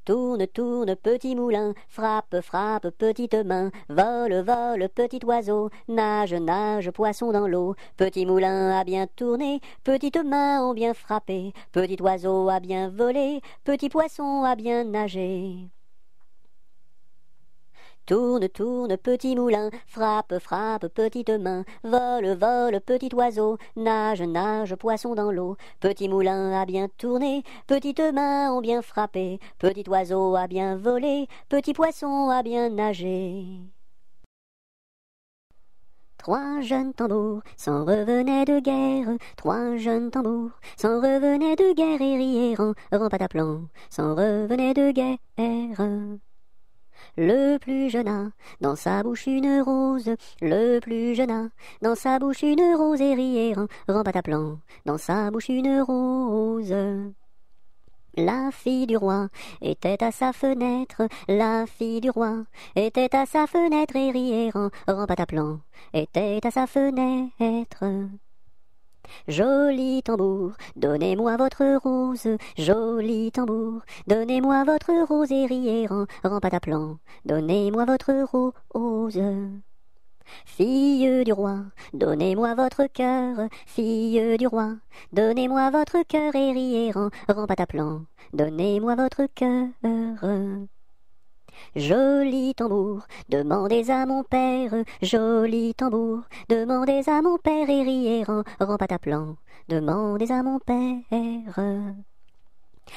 Tourne, tourne, petit moulin, frappe, frappe, petite main, vole, vole, petit oiseau, nage, nage, poisson dans l'eau. Petit moulin a bien tourné, petites mains ont bien frappé, petit oiseau a bien volé, petit poisson a bien nagé. Tourne, tourne, petit moulin, frappe, frappe, petite main, vole, vole, petit oiseau, nage, nage, poisson dans l'eau. Petit moulin a bien tourné, petites mains ont bien frappé, petit oiseau a bien volé, petit poisson a bien nagé. Trois jeunes tambours s'en revenaient de guerre, trois jeunes tambours s'en revenaient de guerre et riaient en pataplan, s'en revenaient de guerre. Le plus jeune a dans sa bouche une rose, le plus jeune a dans sa bouche une rose et riait en pataplan, dans sa bouche une rose. La fille du roi était à sa fenêtre, la fille du roi était à sa fenêtre et riait en pataplan, était à sa fenêtre. Joli tambour, donnez-moi votre rose, joli tambour, donnez-moi votre rose et riez en pataplan, donnez-moi votre rose. Fille du roi, donnez-moi votre cœur, fille du roi, donnez-moi votre cœur et riez en pataplan, donnez-moi votre cœur. Joli tambour, demandez à mon père, joli tambour, demandez à mon père et riez en pataplan, demandez à mon père.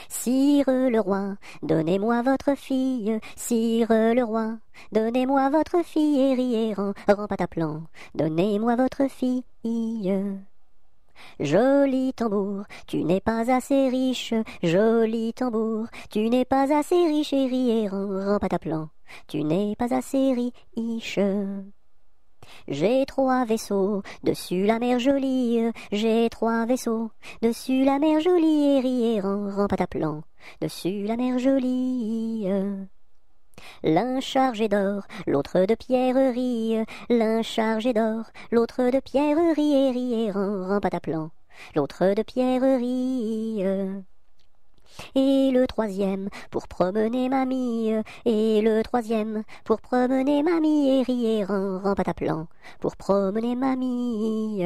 Sire le roi, donnez-moi votre fille, sire le roi, donnez-moi votre fille et riez en pataplan, donnez-moi votre fille. Joli tambour, tu n'es pas assez riche, joli tambour, tu n'es pas assez riche et riez en pataplan, tu n'es pas assez riche. J'ai 3 vaisseaux, dessus la mer jolie, j'ai 3 vaisseaux, dessus la mer jolie et riez en pataplan, dessus la mer jolie. L'un chargé d'or, l'autre de pierreries, l'un chargé d'or, l'autre de pierreries et riez en pataplan, l'autre de pierreries. Et le 3e pour promener mamie, et le 3e pour promener mamie et riez en pataplan, pour promener mamie.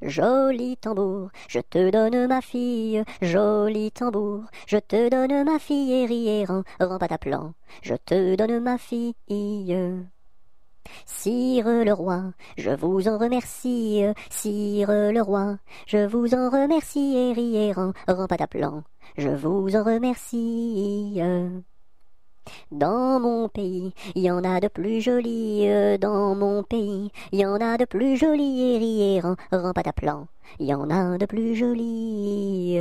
Joli tambour, je te donne ma fille, joli tambour, je te donne ma fille et riez en pataplan, je te donne ma fille. Sire le roi, je vous en remercie, sire le roi, je vous en remercie et riez en pataplan, je vous en remercie. Dans mon pays, il y en a de plus jolis, dans mon pays, il y en a de plus jolis et riez en pataplan, il y en a de plus jolis.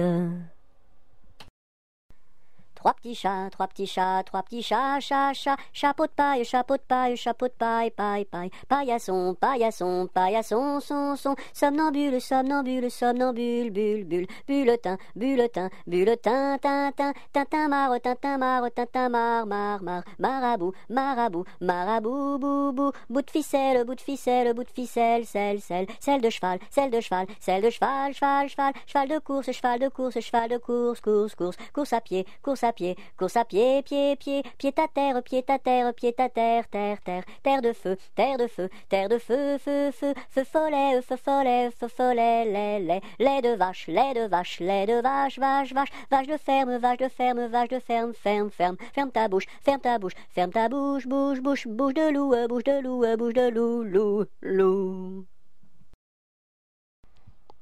3 petits chats, 3 petits chats, 3 petits chats, chat, chat, chapeau de paille, chapeau de paille, chapeau de paille, paille, paille, paillasson, paillasson, paillasson, son, somnambule, somnambule, somnambule, bulle, bulle, bulletin, bulletin, bulletin, tintin, tintin, marre, tintin, marre, tintin, mar, marabout, marabout, marabout, boubou, bout de ficelle, bout de ficelle, bout de ficelle, selle de cheval, selle de cheval, selle de cheval, cheval, cheval, cheval de course, cheval de course, cheval de course, course, course, course à pied, course à pied, course à pied, pied, pied, pied à terre, pied à terre, pied à terre, terre, terre, terre de feu, terre de feu, terre de feu, feu, feu, feu follet, feu follet, feu follet, lait de vache, lait de vache, lait de vache, vache, vache, vache de ferme, vache de ferme, vache de ferme, ferme, ferme, ferme ta bouche, ferme ta bouche, ferme ta bouche, bouche, bouche, bouche de loup, bouche de loup, bouche de loup, loup, loup.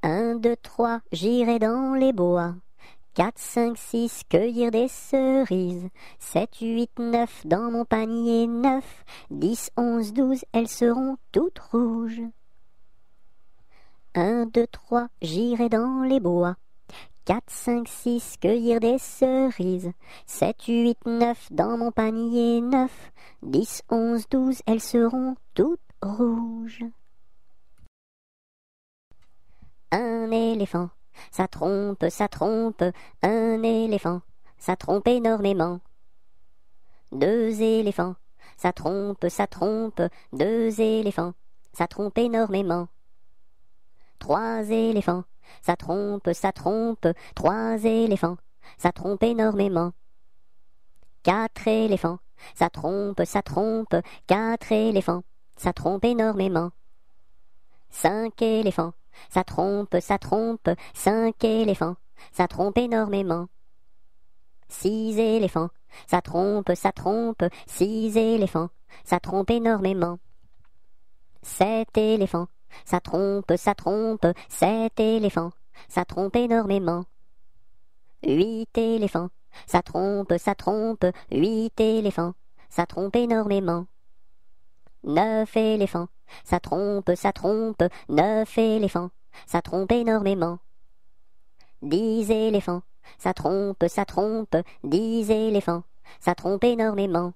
1, 2, 3, j'irai dans les bois. 4, 5, 6, cueillir des cerises. 7, 8, 9, dans mon panier 9. 10, 11, 12, elles seront toutes rouges. 1, 2, 3, j'irai dans les bois. 4, 5, 6, cueillir des cerises. 7, 8, 9, dans mon panier 9. 10, 11, 12, elles seront toutes rouges. Un éléphant, ça trompe, un éléphant, ça trompe énormément. 2 éléphants, ça trompe, 2 éléphants, ça trompe énormément. 3 éléphants, ça trompe, 3 éléphants, ça trompe énormément. 4 éléphants, ça trompe, 4 éléphants, ça trompe énormément. 5 éléphants, ça trompe, 5 éléphants, ça trompe énormément. 6 éléphants, ça trompe, 6 éléphants, ça trompe énormément. 7 éléphants, ça trompe, 7 éléphants, ça trompe énormément. 8 éléphants, ça trompe, 8 éléphants, ça trompe énormément. 9 éléphants, ça trompe, 9 éléphants, ça trompe énormément. 10 éléphants, ça trompe, 10 éléphants, ça trompe énormément.